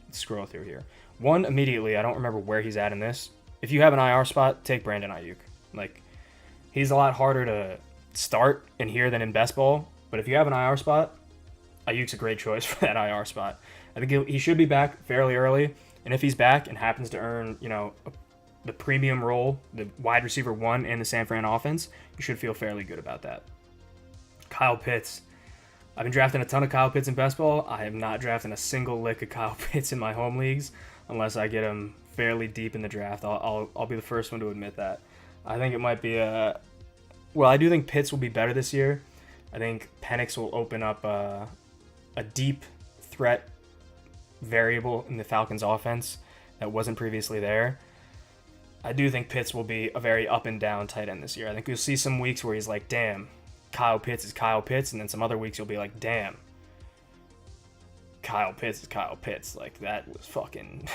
Let's scroll through here. One, immediately, I don't remember where he's at in this. If you have an IR spot, take Brandon Ayuk. Like, he's a lot harder to start in here than in best ball, but if you have an IR spot, Ayuk's a great choice for that IR spot. I think he should be back fairly early, and if he's back and happens to earn, the premium role, the wide receiver 1 in the San Fran offense, you should feel fairly good about that. Kyle Pitts. I've been drafting a ton of Kyle Pitts in best ball. I am not drafting a single lick of Kyle Pitts in my home leagues unless I get him fairly deep in the draft. I'll be the first one to admit that. I think it might be I do think Pitts will be better this year. I think Penix will open up a deep threat variable in the Falcons offense that wasn't previously there. I do think Pitts will be a very up and down tight end this year. I think you'll see some weeks where he's like, damn, Kyle Pitts is Kyle Pitts, and then some other weeks you'll be like, damn, Kyle Pitts is Kyle Pitts. Like, that was fucking...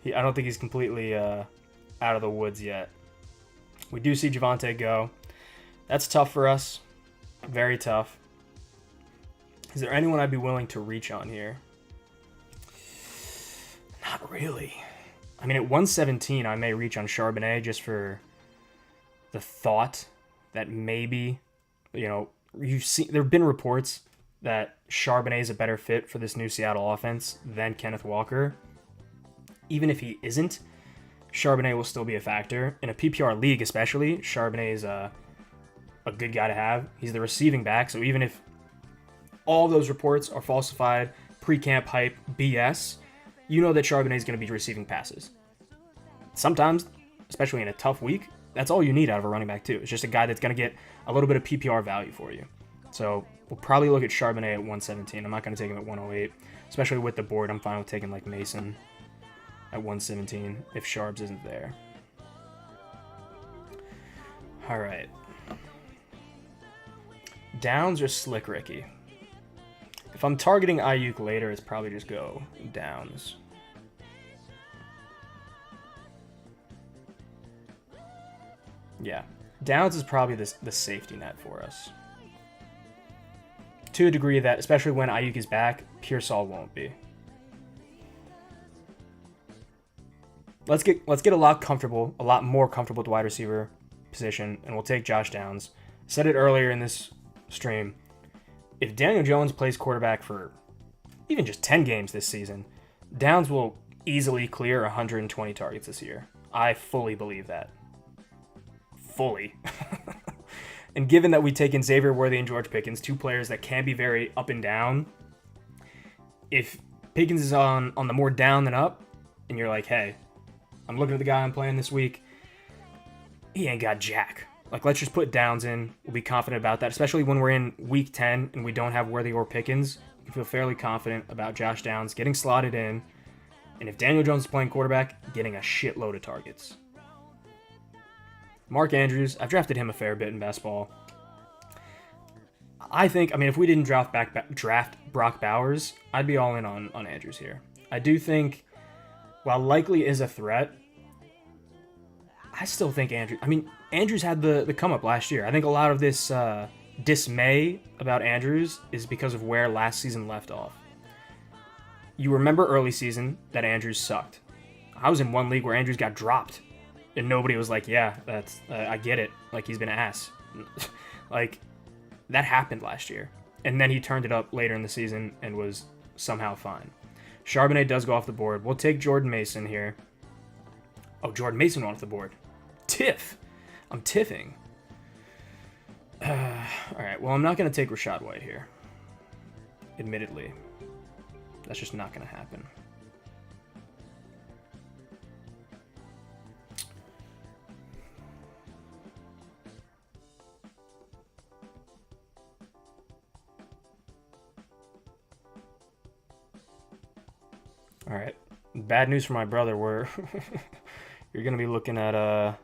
I don't think he's completely out of the woods yet. We do see Javonte go. That's tough for us. Very tough. Is there anyone I'd be willing to reach on here? Not really. I mean, at 117, I may reach on Charbonnet just for the thought that maybe, there have been reports that Charbonnet is a better fit for this new Seattle offense than Kenneth Walker. Even if he isn't, Charbonnet will still be a factor. In a PPR league especially, Charbonnet is a good guy to have. He's the receiving back, so even if all those reports are falsified, pre-camp hype, BS, you know that Charbonnet is going to be receiving passes. Sometimes, especially in a tough week, that's all you need out of a running back too. It's just a guy that's going to get a little bit of PPR value for you. So we'll probably look at Charbonnet at 117. I'm not going to take him at 108, especially with the board. I'm fine with taking like Mason at 117 if Sharps isn't there. All right. Downs or Slick Ricky? If I'm targeting Ayuk later, it's probably just go Downs. Yeah. Downs is probably the safety net for us. To a degree that, especially when Ayuk is back, Pearsall won't be. Let's get a lot more comfortable at the wide receiver position, and we'll take Josh Downs. Said it earlier in this stream. If Daniel Jones plays quarterback for even just 10 games this season, Downs will easily clear 120 targets this year. I fully believe that. Fully. And given that we take in Xavier Worthy and George Pickens, two players that can be very up and down, if Pickens is on the more down than up, and you're like, hey, I'm looking at the guy I'm playing this week, he ain't got jack. Like, let's just put Downs in. We'll be confident about that, especially when we're in week 10 and we don't have Worthy or Pickens. You feel fairly confident about Josh Downs getting slotted in, and if Daniel Jones is playing quarterback, getting a shitload of targets. Mark Andrews, I've drafted him a fair bit in best ball. I think, if we didn't draft Brock Bowers, I'd be all in on Andrews here. I do think, while likely is a threat, I still think Andrews had the come up last year. I think a lot of this dismay about Andrews is because of where last season left off. You remember early season that Andrews sucked. I was in one league where Andrews got dropped, and nobody was like, yeah, that's I get it. Like, he's been ass. Like, that happened last year. And then he turned it up later in the season and was somehow fine. Charbonnet does go off the board. We'll take Jordan Mason here. Oh, Jordan Mason went off the board. Tiff. I'm tiffing. All right, well, I'm not going to take Rachaad White here. Admittedly. That's just not going to happen. All right. Bad news for my brother. You're going to be looking at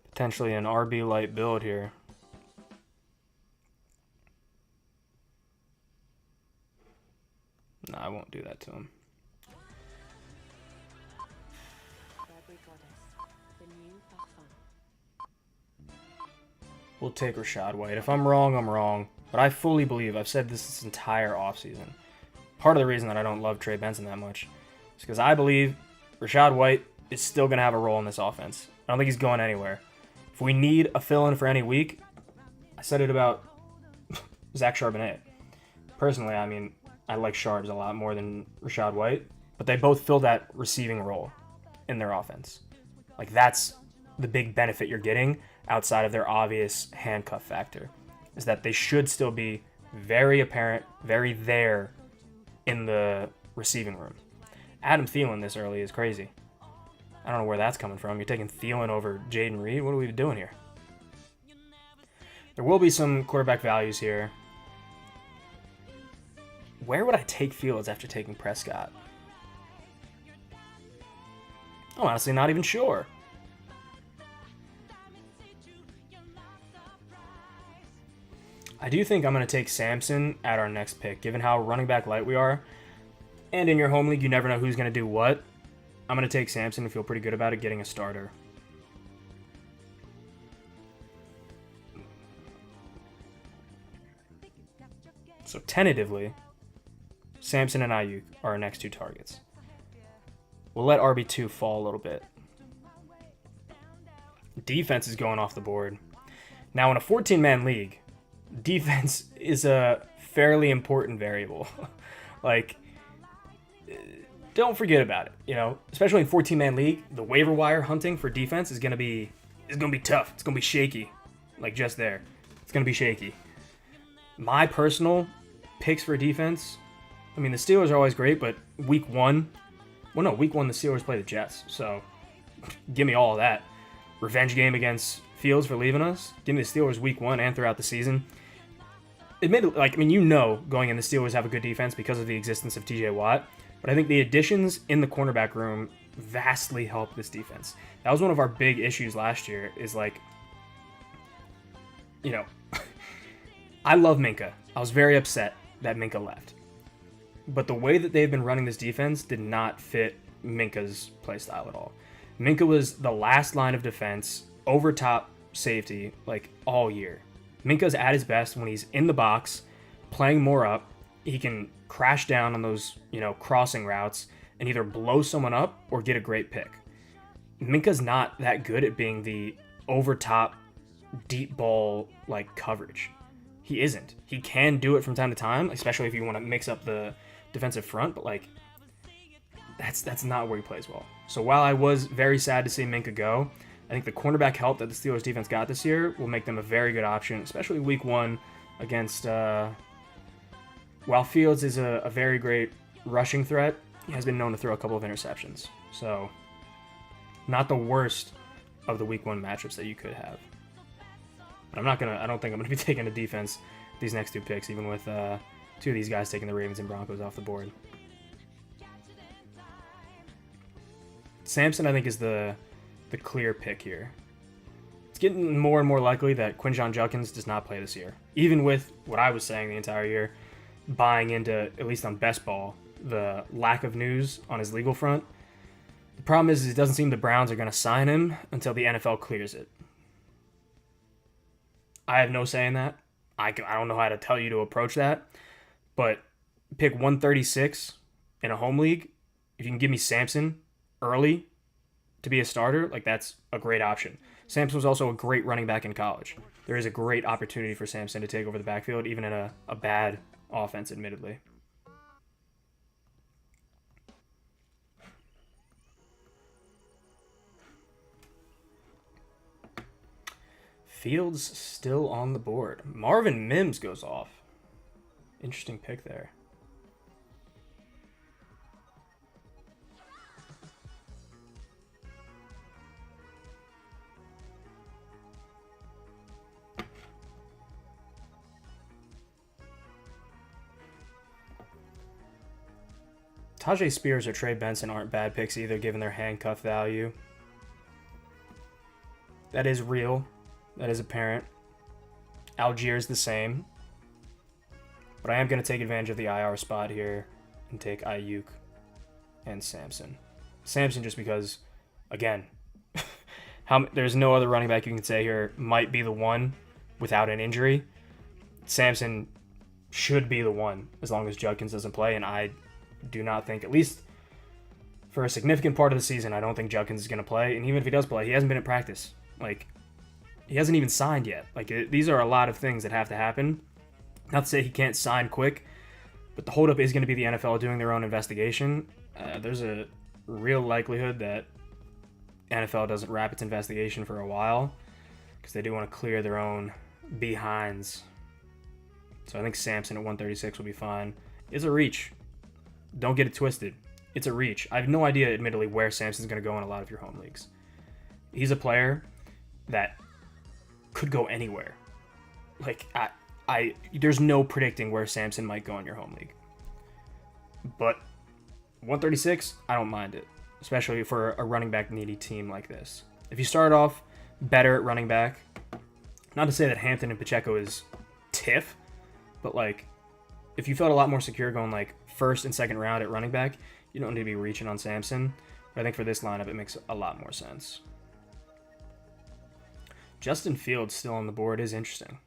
potentially an RB light build here. No, I won't do that to him. We'll take Rachaad White. If I'm wrong, I'm wrong. But I fully believe, I've said this entire offseason, part of the reason that I don't love Trey Benson that much is because I believe Rachaad White is still going to have a role in this offense. I don't think he's going anywhere. If we need a fill-in for any week, I said it about Zach Charbonnet. Personally, I mean, I like Charbs a lot more than Rachaad White, but they both fill that receiving role in their offense. Like, that's the big benefit you're getting outside of their obvious handcuff factor, is that they should still be very apparent, very there in the receiving room. Adam Thielen this early is crazy. I don't know where that's coming from. You're taking Thielen over Jaden Reed? What are we doing here? There will be some quarterback values here. Where would I take Fields after taking Prescott? I'm honestly not even sure. I do think I'm going to take Samson at our next pick, given how running back light we are. And in your home league, you never know who's going to do what. I'm going to take Samson and feel pretty good about it getting a starter. So tentatively, Samson and Ayuk are our next two targets. We'll let RB2 fall a little bit. Defense is going off the board. Now in a 14-man league, defense is a fairly important variable. Like, don't forget about it. You know, especially in 14-man league, the waiver wire hunting for defense is gonna be tough. It's gonna be shaky. Like just there, it's gonna be shaky. My personal picks for defense, I mean, the Steelers are always great, but week one the Steelers play the Jets, so give me all of that. Revenge game against Fields for leaving us. Give me the Steelers week one and throughout the season. Admittedly, going in, the Steelers have a good defense because of the existence of TJ Watt, but I think the additions in the cornerback room vastly help this defense. That was one of our big issues last year, is like, you know, I love Minkah. I was very upset that Minkah left. But the way that they've been running this defense did not fit Minkah's playstyle at all. Minkah was the last line of defense, over top safety, like all year. Minkah's at his best when he's in the box, playing more up. He can crash down on those, crossing routes and either blow someone up or get a great pick. Minkah's not that good at being the over top, deep ball like coverage. He isn't. He can do it from time to time, especially if you want to mix up the defensive front, but like that's not where he plays well. So while I was very sad to see Minkah go, I think the cornerback help that the Steelers defense got this year will make them a very good option, especially week one against, while Fields is a very great rushing threat, he has been known to throw a couple of interceptions. So not the worst of the week one matchups that you could have. But I don't think I'm going to be taking a defense these next two picks, even with two of these guys taking the Ravens and Broncos off the board. Samson, I think, is the clear pick here. It's getting more and more likely that Quinshon Judkins does not play this year. Even with what I was saying the entire year, buying into, at least on Best Ball, the lack of news on his legal front. The problem is it doesn't seem the Browns are going to sign him until the NFL clears it. I have no say in that. I don't know how to tell you to approach that. But pick 136 in a home league, if you can give me Samson early to be a starter, like that's a great option. Samson was also a great running back in college. There is a great opportunity for Samson to take over the backfield, even in a bad offense, admittedly. Fields still on the board. Marvin Mims goes off. Interesting pick there. Tajay Spears or Trey Benson aren't bad picks either, given their handcuff value. That is real. That is apparent. Algiers the same. But I am going to take advantage of the IR spot here and take Ayuk and Samson. Samson just because, again, there's no other running back you can say here might be the one without an injury. Samson should be the one as long as Judkins doesn't play, and I do not think, at least for a significant part of the season, I don't think Judkins is going to play. And even if he does play, he hasn't been at practice. Like, he hasn't even signed yet. Like, these are a lot of things that have to happen. Not to say he can't sign quick, but the holdup is going to be the NFL doing their own investigation. There's a real likelihood that NFL doesn't wrap its investigation for a while because they do want to clear their own behinds. So I think Samson at 136 will be fine. It's a reach. Don't get it twisted. It's a reach. I have no idea, admittedly, where Samson's going to go in a lot of your home leagues. He's a player that could go anywhere. Like, there's no predicting where Samson might go in your home league. But 136, I don't mind it, especially for a running back needy team like this. If you start off better at running back, not to say that Hampton and Pacheco is tiff, but like, if you felt a lot more secure going like first and second round at running back, you don't need to be reaching on Samson. But I think for this lineup, it makes a lot more sense. Justin Fields still on the board is interesting.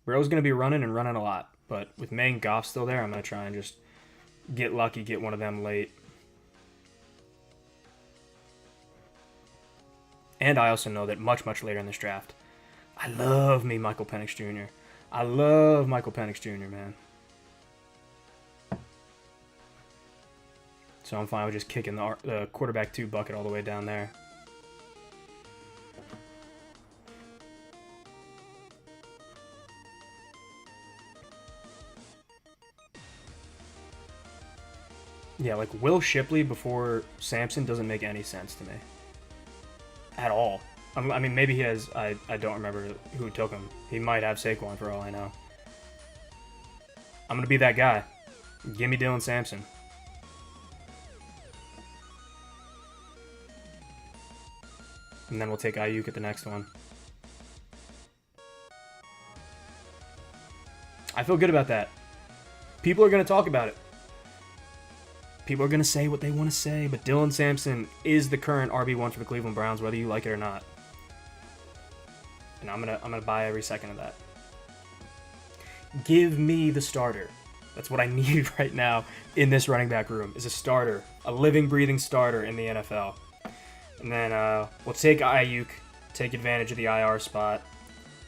Burrow's going to be running and running a lot, but with May and Goff still there, I'm going to try and just get lucky, get one of them late. And I also know that much, much later in this draft, I love me Michael Penix Jr. I love Michael Penix Jr., man. So I'm fine with just kicking the quarterback 2 bucket all the way down there. Yeah, like Will Shipley before Samson doesn't make any sense to me. At all. I mean, maybe he has, I don't remember who took him. He might have Saquon for all I know. I'm going to be that guy. Give me Dylan Sampson. And then we'll take Ayuk at the next one. I feel good about that. People are going to talk about it. People are going to say what they want to say, but Dylan Sampson is the current RB1 for the Cleveland Browns, whether you like it or not. And I'm gonna buy every second of that. Give me the starter. That's what I need right now in this running back room, is a starter. A living, breathing starter in the NFL. And then we'll take Ayuk, take advantage of the IR spot.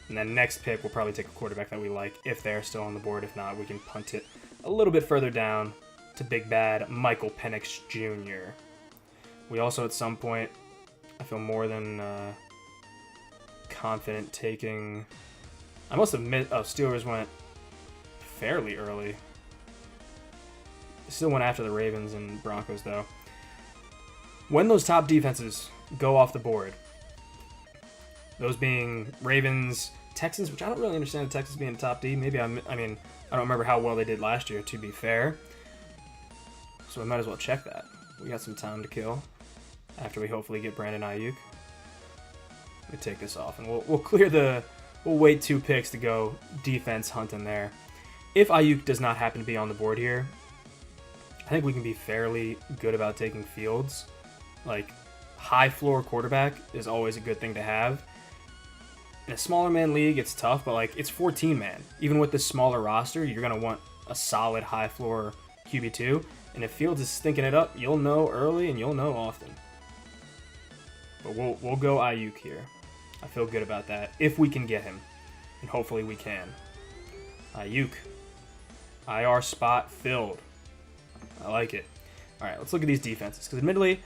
And then next pick, we'll probably take a quarterback that we like if they're still on the board. If not, we can punt it a little bit further down to big bad Michael Penix Jr. We also, at some point, I feel more than confident taking... I must admit, Steelers went fairly early. Still went after the Ravens and Broncos, though. When those top defenses go off the board, those being Ravens, Texans, which I don't really understand the Texans being a top D. Maybe I mean, I don't remember how well they did last year, to be fair. So we might as well check that. We got some time to kill after we hopefully get Brandon Ayuk. Let me take this off, and we'll clear the... We'll wait 2 picks to go defense hunting there. If Ayuk does not happen to be on the board here, I think we can be fairly good about taking Fields. Like, high floor quarterback is always a good thing to have. In a smaller man league, it's tough, but like, it's 14 man. Even with this smaller roster, you're going to want a solid high floor QB2. And if Fields is stinking it up, you'll know early and you'll know often. But we'll go Ayuk here. I feel good about that, if we can get him. And hopefully we can. Ayuk. IR spot filled. I like it. Alright, let's look at these defenses. Because admittedly,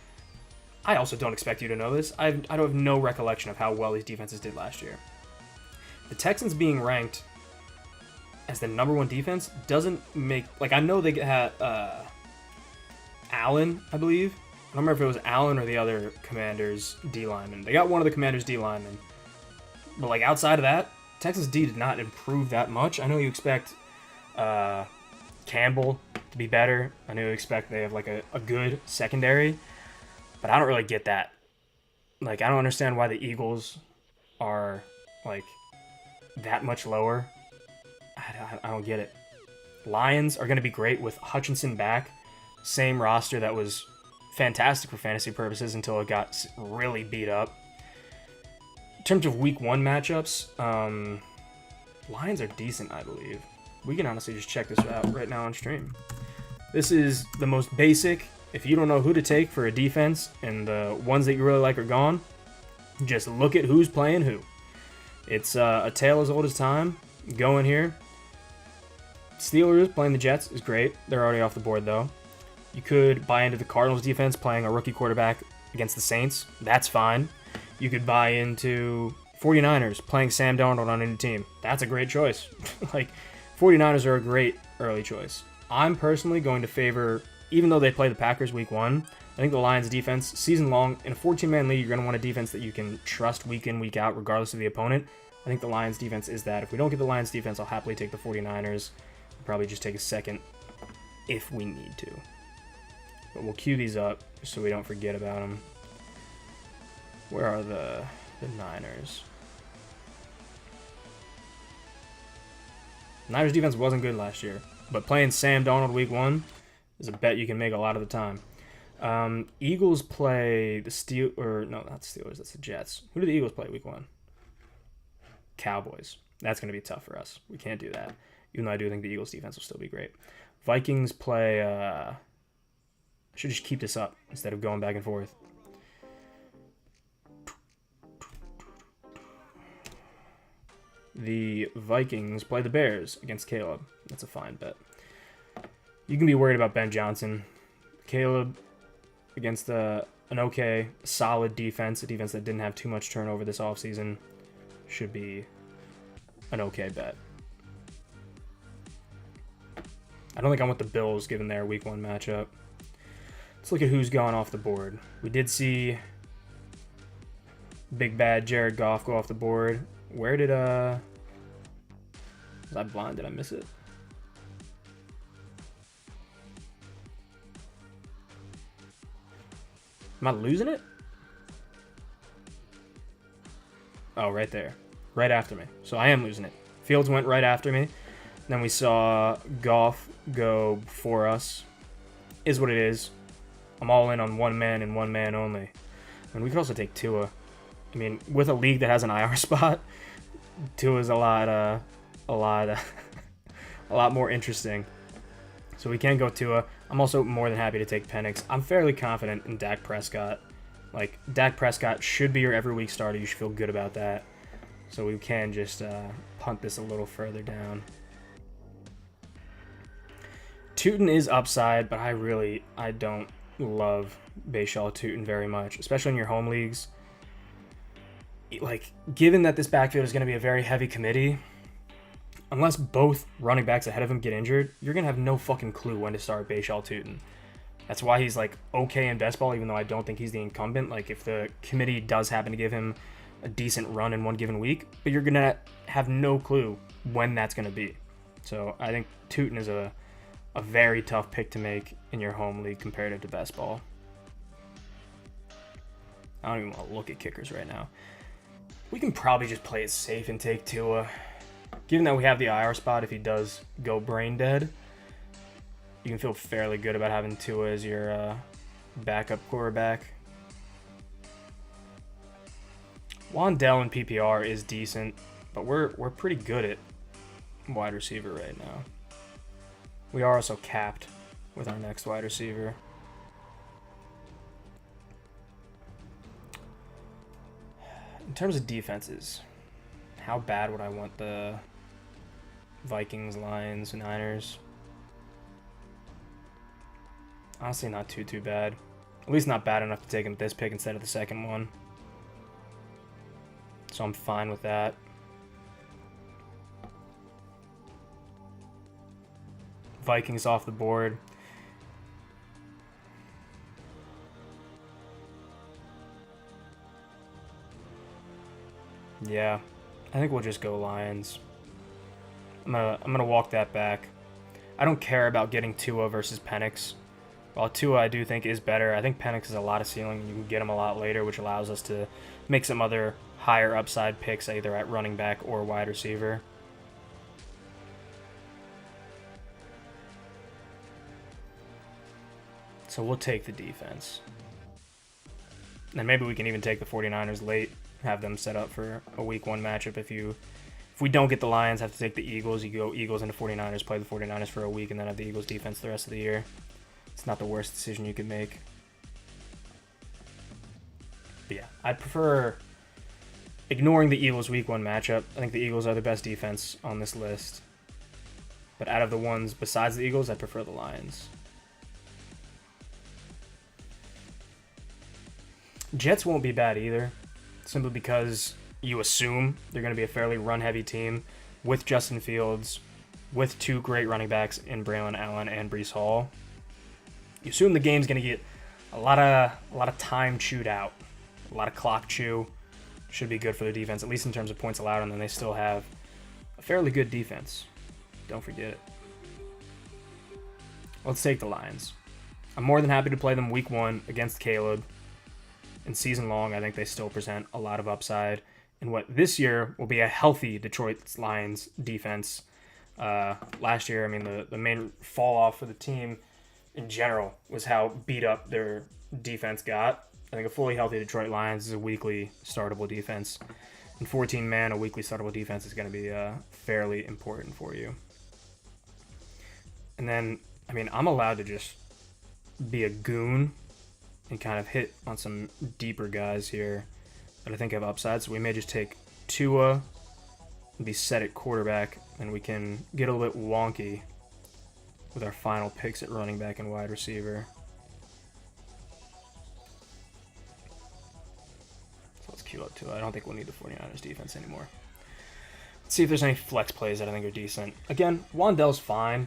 I also don't expect you to know this. I don't have no recollection of how well these defenses did last year. The Texans being ranked as the #1 defense doesn't make... Like, I know they had Allen, I believe. I don't remember if it was Allen or the other Commanders' D lineman. They got one of the Commanders' D linemen. But, like, outside of that, Texas D did not improve that much. I know you expect Campbell to be better. I knew to expect they have like a good secondary, but I don't really get that. Like, I don't understand why the Eagles are like that much lower. I don't get it. Lions are going to be great with Hutchinson back. Same roster that was fantastic for fantasy purposes until it got really beat up. In terms of week 1 matchups, Lions are decent, I believe. We can honestly just check this out right now on stream. This is the most basic. If you don't know who to take for a defense and the ones that you really like are gone, just look at who's playing who. It's a tale as old as time. Go in here. Steelers playing the Jets is great. They're already off the board, though. You could buy into the Cardinals defense playing a rookie quarterback against the Saints. That's fine. You could buy into 49ers playing Sam Darnold on any team. That's a great choice. Like, 49ers are a great early choice. I'm personally going to favor, even though they play the Packers week 1, I think the Lions defense, season long, in a 14-man league, you're going to want a defense that you can trust week in, week out, regardless of the opponent. I think the Lions defense is that. If we don't get the Lions defense, I'll happily take the 49ers. I'll probably just take a second if we need to. But we'll queue these up so we don't forget about them. Where are the Niners? Niners defense wasn't good last year, but playing Sam Darnold week 1 is a bet you can make a lot of the time. Eagles play the not Steelers, that's the Jets. Who do the Eagles play week 1? Cowboys. That's going to be tough for us. We can't do that. Even though I do think the Eagles defense will still be great. Vikings play, I should just keep this up instead of going back and forth. The Vikings play the Bears against Caleb. That's a fine bet. You can be worried about Ben Johnson. Caleb against an okay, solid defense, a defense that didn't have too much turnover this offseason, should be an okay bet. I don't think I want the Bills given their week 1 matchup. Let's look at who's gone off the board. We did see big bad Jared Goff go off the board. Where did was I blind? Did I miss it? Am I losing it? Oh, right there. Right after me. So I am losing it. Fields went right after me. Then we saw Goff go before us. Is what it is. I'm all in on one man and one man only. And we could also take Tua. I mean, with a league that has an IR spot, Tua's a lot more interesting. So we can go Tua. I'm also more than happy to take Penix. I'm fairly confident in Dak Prescott. Like, Dak Prescott should be your every week starter. You should feel good about that. So we can just punt this a little further down. Tootin is upside, but I don't love Bashaw Tootin very much, especially in your home leagues. Like, given that this backfield is going to be a very heavy committee, unless both running backs ahead of him get injured, you're going to have no fucking clue when to start Bashaw Tootin. That's why he's, like, okay in best ball, even though I don't think he's the incumbent. Like, if the committee does happen to give him a decent run in one given week, but you're going to have no clue when that's going to be. So I think Tootin is a very tough pick to make in your home league comparative to best ball. I don't even want to look at kickers right now. We can probably just play it safe and take Tua. Given that we have the IR spot, if he does go brain dead, you can feel fairly good about having Tua as your backup quarterback. Wandell in PPR is decent, but we're pretty good at wide receiver right now. We are also capped with our next wide receiver. In terms of defenses, how bad would I want the Vikings, Lions, Niners? Honestly, not too bad. At least not bad enough to take this pick instead of the second one. So I'm fine with that. Vikings off the board. Yeah, I think we'll just go Lions. I'm gonna walk that back. I don't care about getting Tua versus Penix. While Tua I do think is better, I think Penix has a lot of ceiling. You can get him a lot later, which allows us to make some other higher upside picks either at running back or wide receiver. So we'll take the defense. And maybe we can even take the 49ers late, have them set up for a week 1 matchup. If we don't get the Lions, have to take the Eagles. You go Eagles into 49ers, play the 49ers for a week, and then have the Eagles defense the rest of the year. It's not the worst decision you could make. But yeah, I prefer ignoring the Eagles week 1 matchup. I think the Eagles are the best defense on this list. But out of the ones besides the Eagles, I prefer the Lions. Jets won't be bad either, simply because you assume they're going to be a fairly run-heavy team with Justin Fields, with 2 great running backs in Braylon Allen and Breece Hall. You assume the game's going to get a lot of time chewed out, a lot of clock chew. Should be good for their defense, at least in terms of points allowed, and then they still have a fairly good defense. Don't forget it. Let's take the Lions. I'm more than happy to play them week 1 against Caleb. And season long, I think they still present a lot of upside in what this year will be a healthy Detroit Lions defense. Last year, I mean, the main fall off for the team in general was how beat up their defense got. I think a fully healthy Detroit Lions is a weekly startable defense. And 14-man, a weekly startable defense is going to be fairly important for you. And then, I mean, I'm allowed to just be a goon and kind of hit on some deeper guys here that I think have upside. So we may just take Tua and be set at quarterback, and we can get a little bit wonky with our final picks at running back and wide receiver. So let's queue up Tua. I don't think we'll need the 49ers defense anymore. Let's see if there's any flex plays that I think are decent. Again, Wan'Dell's fine.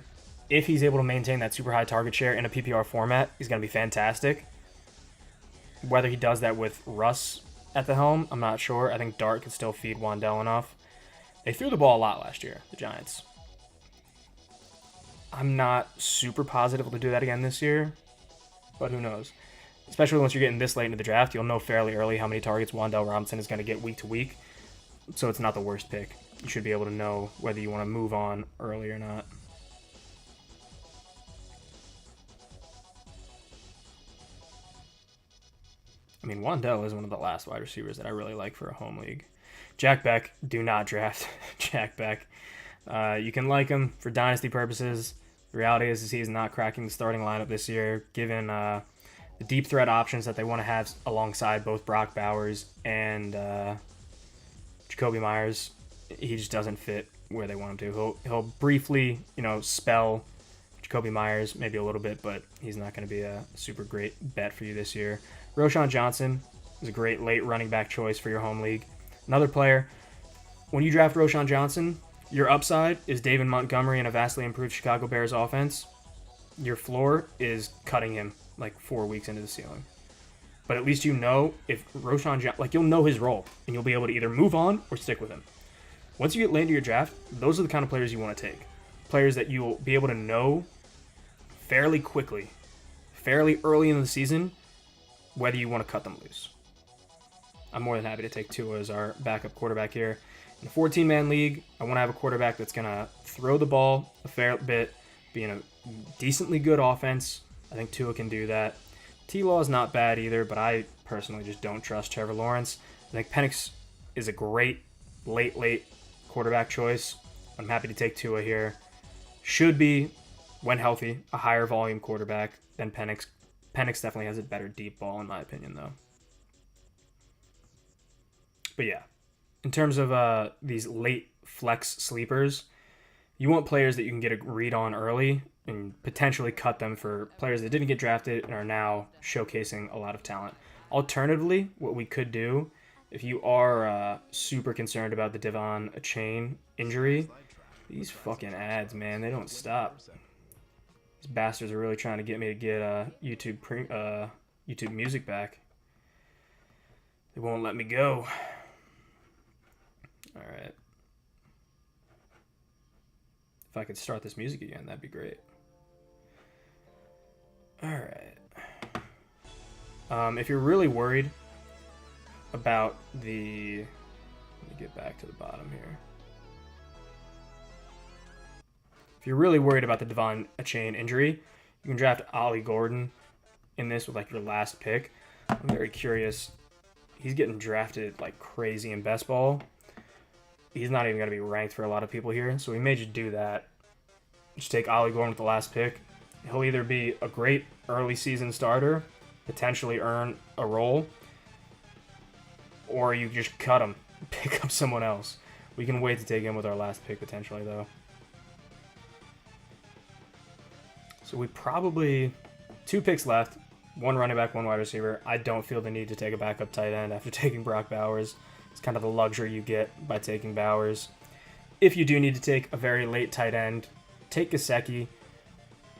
If he's able to maintain that super high target share in a PPR format, he's going to be fantastic. Whether he does that with Russ at the helm, I'm not sure. I think Dart could still feed Wan'Dell enough. They threw the ball a lot last year, the Giants. I'm not super positive to do that again this year, but who knows? Especially once you're getting this late into the draft, you'll know fairly early how many targets Wan'Dell Robinson is going to get week to week, so it's not the worst pick. You should be able to know whether you want to move on early or not. I mean, Wan'Dell is one of the last wide receivers that I really like for a home league. Jack Beck, do not draft Jack Beck. You can like him for dynasty purposes. The reality is he is not cracking the starting lineup this year, given the deep threat options that they want to have alongside both Brock Bowers and Jacoby Myers. He just doesn't fit where they want him to. He'll briefly, spell Jacoby Myers maybe a little bit, but he's not going to be a super great bet for you this year. Roschon Johnson is a great late running back choice for your home league. Another player, when you draft Roschon Johnson, your upside is David Montgomery in a vastly improved Chicago Bears offense. Your floor is cutting him like 4 weeks into the ceiling. But at least you know if Roschon Johnson, you'll know his role, and you'll be able to either move on or stick with him. Once you get late into your draft, those are the kind of players you want to take. Players that you'll be able to know fairly quickly, fairly early in the season, whether you want to cut them loose. I'm more than happy to take Tua as our backup quarterback here. In a 14-man league, I want to have a quarterback that's going to throw the ball a fair bit, be in a decently good offense. I think Tua can do that. T-Law is not bad either, but I personally just don't trust Trevor Lawrence. I think Penix is a great late quarterback choice. I'm happy to take Tua here. Should be, when healthy, a higher volume quarterback than Penix. Penix definitely has a better deep ball, in my opinion, though. But yeah, in terms of these late flex sleepers, you want players that you can get a read on early and potentially cut them for players that didn't get drafted and are now showcasing a lot of talent. Alternatively, what we could do, if you are super concerned about the Devon Achane injury, these fucking ads, man, they don't stop. These bastards are really trying to get me to get YouTube Music back. They won't let me go. All right. If I could start this music again, that'd be great. All right. If you're really worried about the... Let me get back to the bottom here. If you're really worried about the Devon Achane injury, you can draft Ollie Gordon in this with like your last pick. I'm very curious. He's getting drafted like crazy in best ball. He's not even going to be ranked for a lot of people here, so we may just do that. Just take Ollie Gordon with the last pick. He'll either be a great early season starter, potentially earn a role, or you just cut him, pick up someone else. We can wait to take him with our last pick potentially, though. So we probably... 2 picks left, 1 running back, 1 wide receiver. I don't feel the need to take a backup tight end after taking Brock Bowers. It's kind of the luxury you get by taking Bowers. If you do need to take a very late tight end, take Gesicki.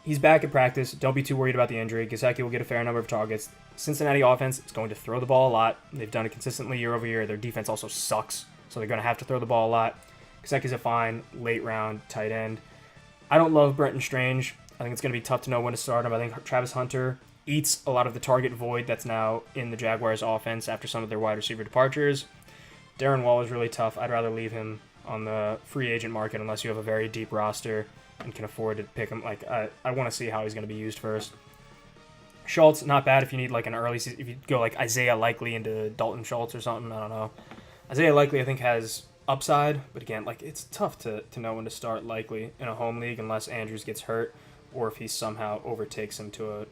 He's back at practice. Don't be too worried about the injury. Gesicki will get a fair number of targets. Cincinnati offense is going to throw the ball a lot. They've done it consistently year over year. Their defense also sucks, so they're going to have to throw the ball a lot. Gesicki's a fine late-round tight end. I don't love Brenton Strange. I think it's going to be tough to know when to start him. I think Travis Hunter eats a lot of the target void that's now in the Jaguars offense after some of their wide receiver departures. Darren Waller is really tough. I'd rather leave him on the free agent market unless you have a very deep roster and can afford to pick him. Like I want to see how he's going to be used first. Schultz, not bad if you need like an early season. If you go like Isaiah Likely into Dalton Schultz or something, I don't know. Isaiah Likely I think has upside, but again, like it's tough to know when to start Likely in a home league unless Andrews gets hurt or if he somehow overtakes him to a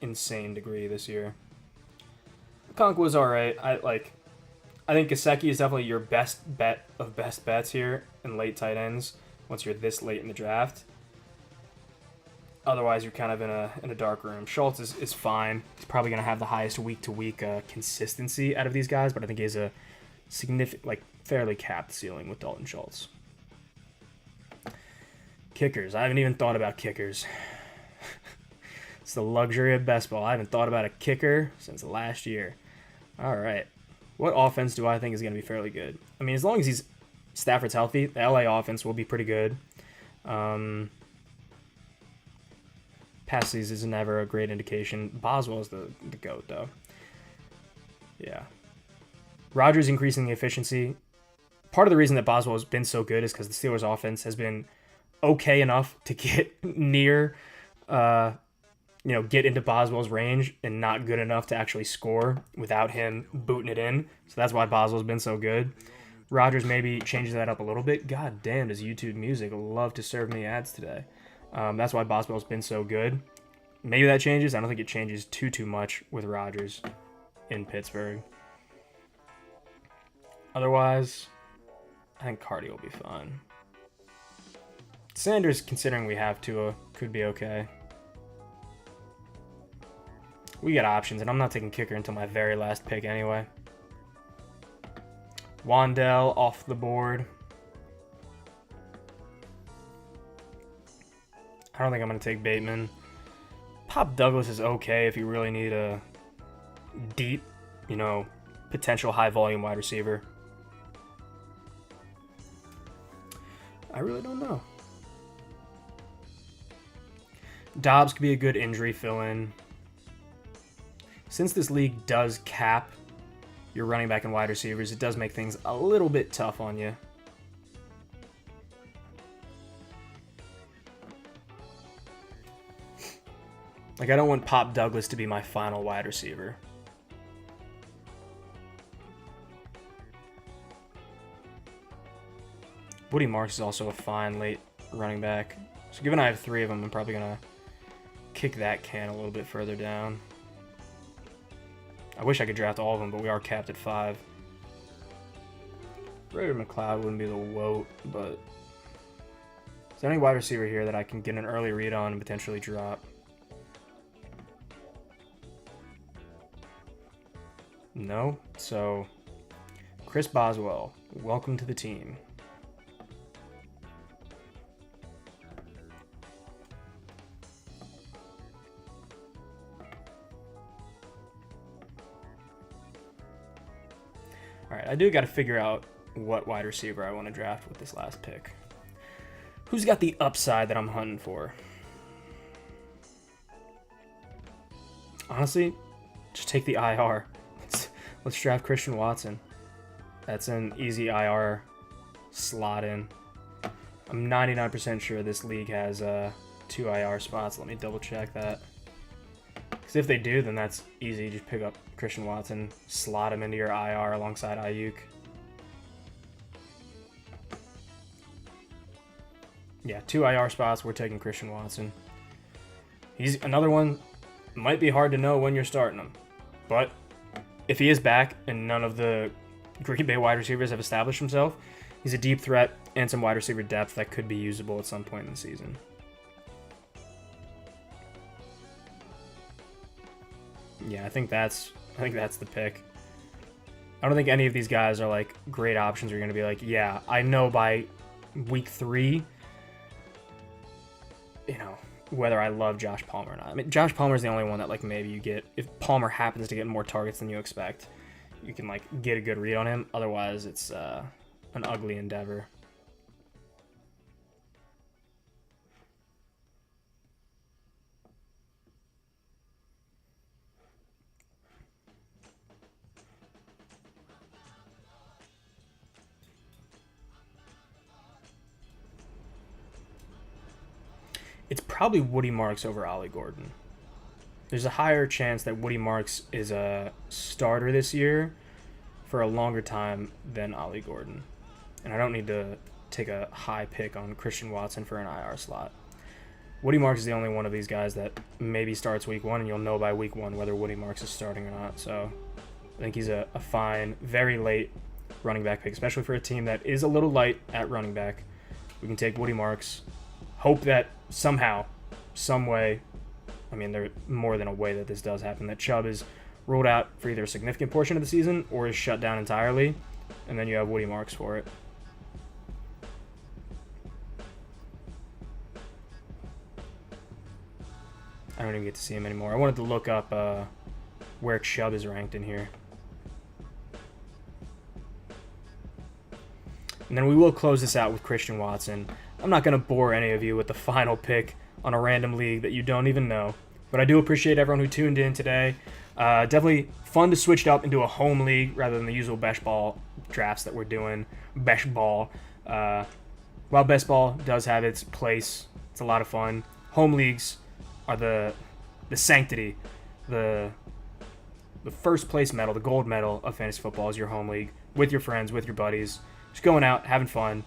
insane degree this year. Conk was all right. I think Gesicki is definitely your best bet of best bets here in late tight ends once you're this late in the draft. Otherwise, you're kind of in a dark room. Schultz is fine. He's probably going to have the highest week-to-week consistency out of these guys, but I think he has a significant, like fairly capped ceiling with Dalton Schultz. Kickers. I haven't even thought about kickers. It's the luxury of best ball. I haven't thought about a kicker since last year. All right. What offense do I think is going to be fairly good? I mean, as long as Stafford's healthy, the LA offense will be pretty good. Passes is never a great indication. Boswell's the GOAT, though. Yeah. Rodgers increasing the efficiency. Part of the reason that Boswell has been so good is because the Steelers' offense has been okay enough to get near, get into Boswell's range and not good enough to actually score without him booting it in. So that's why Boswell's been so good. Rodgers maybe changes that up a little bit. God damn, does YouTube Music love to serve me ads today. That's why Boswell's been so good. Maybe that changes. I don't think it changes too much with Rodgers in Pittsburgh. Otherwise, I think Cardi will be fine. Sanders, considering we have Tua, could be okay. We got options, and I'm not taking kicker until my very last pick anyway. Wandell off the board. I don't think I'm going to take Bateman. Pop Douglas is okay if you really need a deep, potential high-volume wide receiver. I really don't know. Dobbs could be a good injury fill-in. Since this league does cap your running back and wide receivers, it does make things a little bit tough on you. Like, I don't want Pop Douglas to be my final wide receiver. Woody Marks is also a fine late running back. So given I have 3 of them, I'm probably going to kick that can a little bit further down. I wish I could draft all of them, but we are capped at 5. Ray McLeod wouldn't be the woat, but is there any wide receiver here that I can get an early read on and potentially drop? No? So, Chris Boswell, welcome to the team. Alright, I do got to figure out what wide receiver I want to draft with this last pick. Who's got the upside that I'm hunting for? Honestly, just take the IR. Let's draft Christian Watson. That's an easy IR slot in. I'm 99% sure this league has 2 IR spots. Let me double check that. Because if they do, then that's easy. Just pick up Christian Watson, slot him into your IR alongside Ayuk. Yeah, 2 IR spots. We're taking Christian Watson. He's another one. Might be hard to know when you're starting him. But if he is back and none of the Green Bay wide receivers have established himself, he's a deep threat and some wide receiver depth that could be usable at some point in the season. Yeah, I think that's the pick. I don't think any of these guys are like great options where you're going to be like, yeah, I know by week 3, whether I love Josh Palmer or not. I mean, Josh Palmer is the only one that like maybe you get, if Palmer happens to get more targets than you expect, you can like get a good read on him. Otherwise, it's an ugly endeavor. It's probably Woody Marks over Ollie Gordon. There's a higher chance that Woody Marks is a starter this year for a longer time than Ollie Gordon. And I don't need to take a high pick on Christian Watson for an IR slot. Woody Marks is the only one of these guys that maybe starts week 1, and you'll know by week 1 whether Woody Marks is starting or not. So I think he's a fine, very late running back pick, especially for a team that is a little light at running back. We can take Woody Marks. Hope that somehow, some way, I mean, there's more than a way that this does happen, that Chubb is ruled out for either a significant portion of the season or is shut down entirely, and then you have Woody Marks for it. I don't even get to see him anymore. I wanted to look up where Chubb is ranked in here. And then we will close this out with Christian Watson. I'm not going to bore any of you with the final pick on a random league that you don't even know. But I do appreciate everyone who tuned in today. Definitely fun to switch it up into a home league rather than the usual best ball drafts that we're doing. Best ball. While best ball does have its place, it's a lot of fun. Home leagues are the sanctity, the first place medal, the gold medal of fantasy football is your home league with your friends, with your buddies. Just going out, having fun.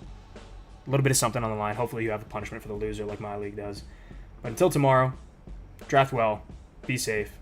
A little bit of something on the line. Hopefully you have a punishment for the loser like my league does. But until tomorrow, draft well, be safe,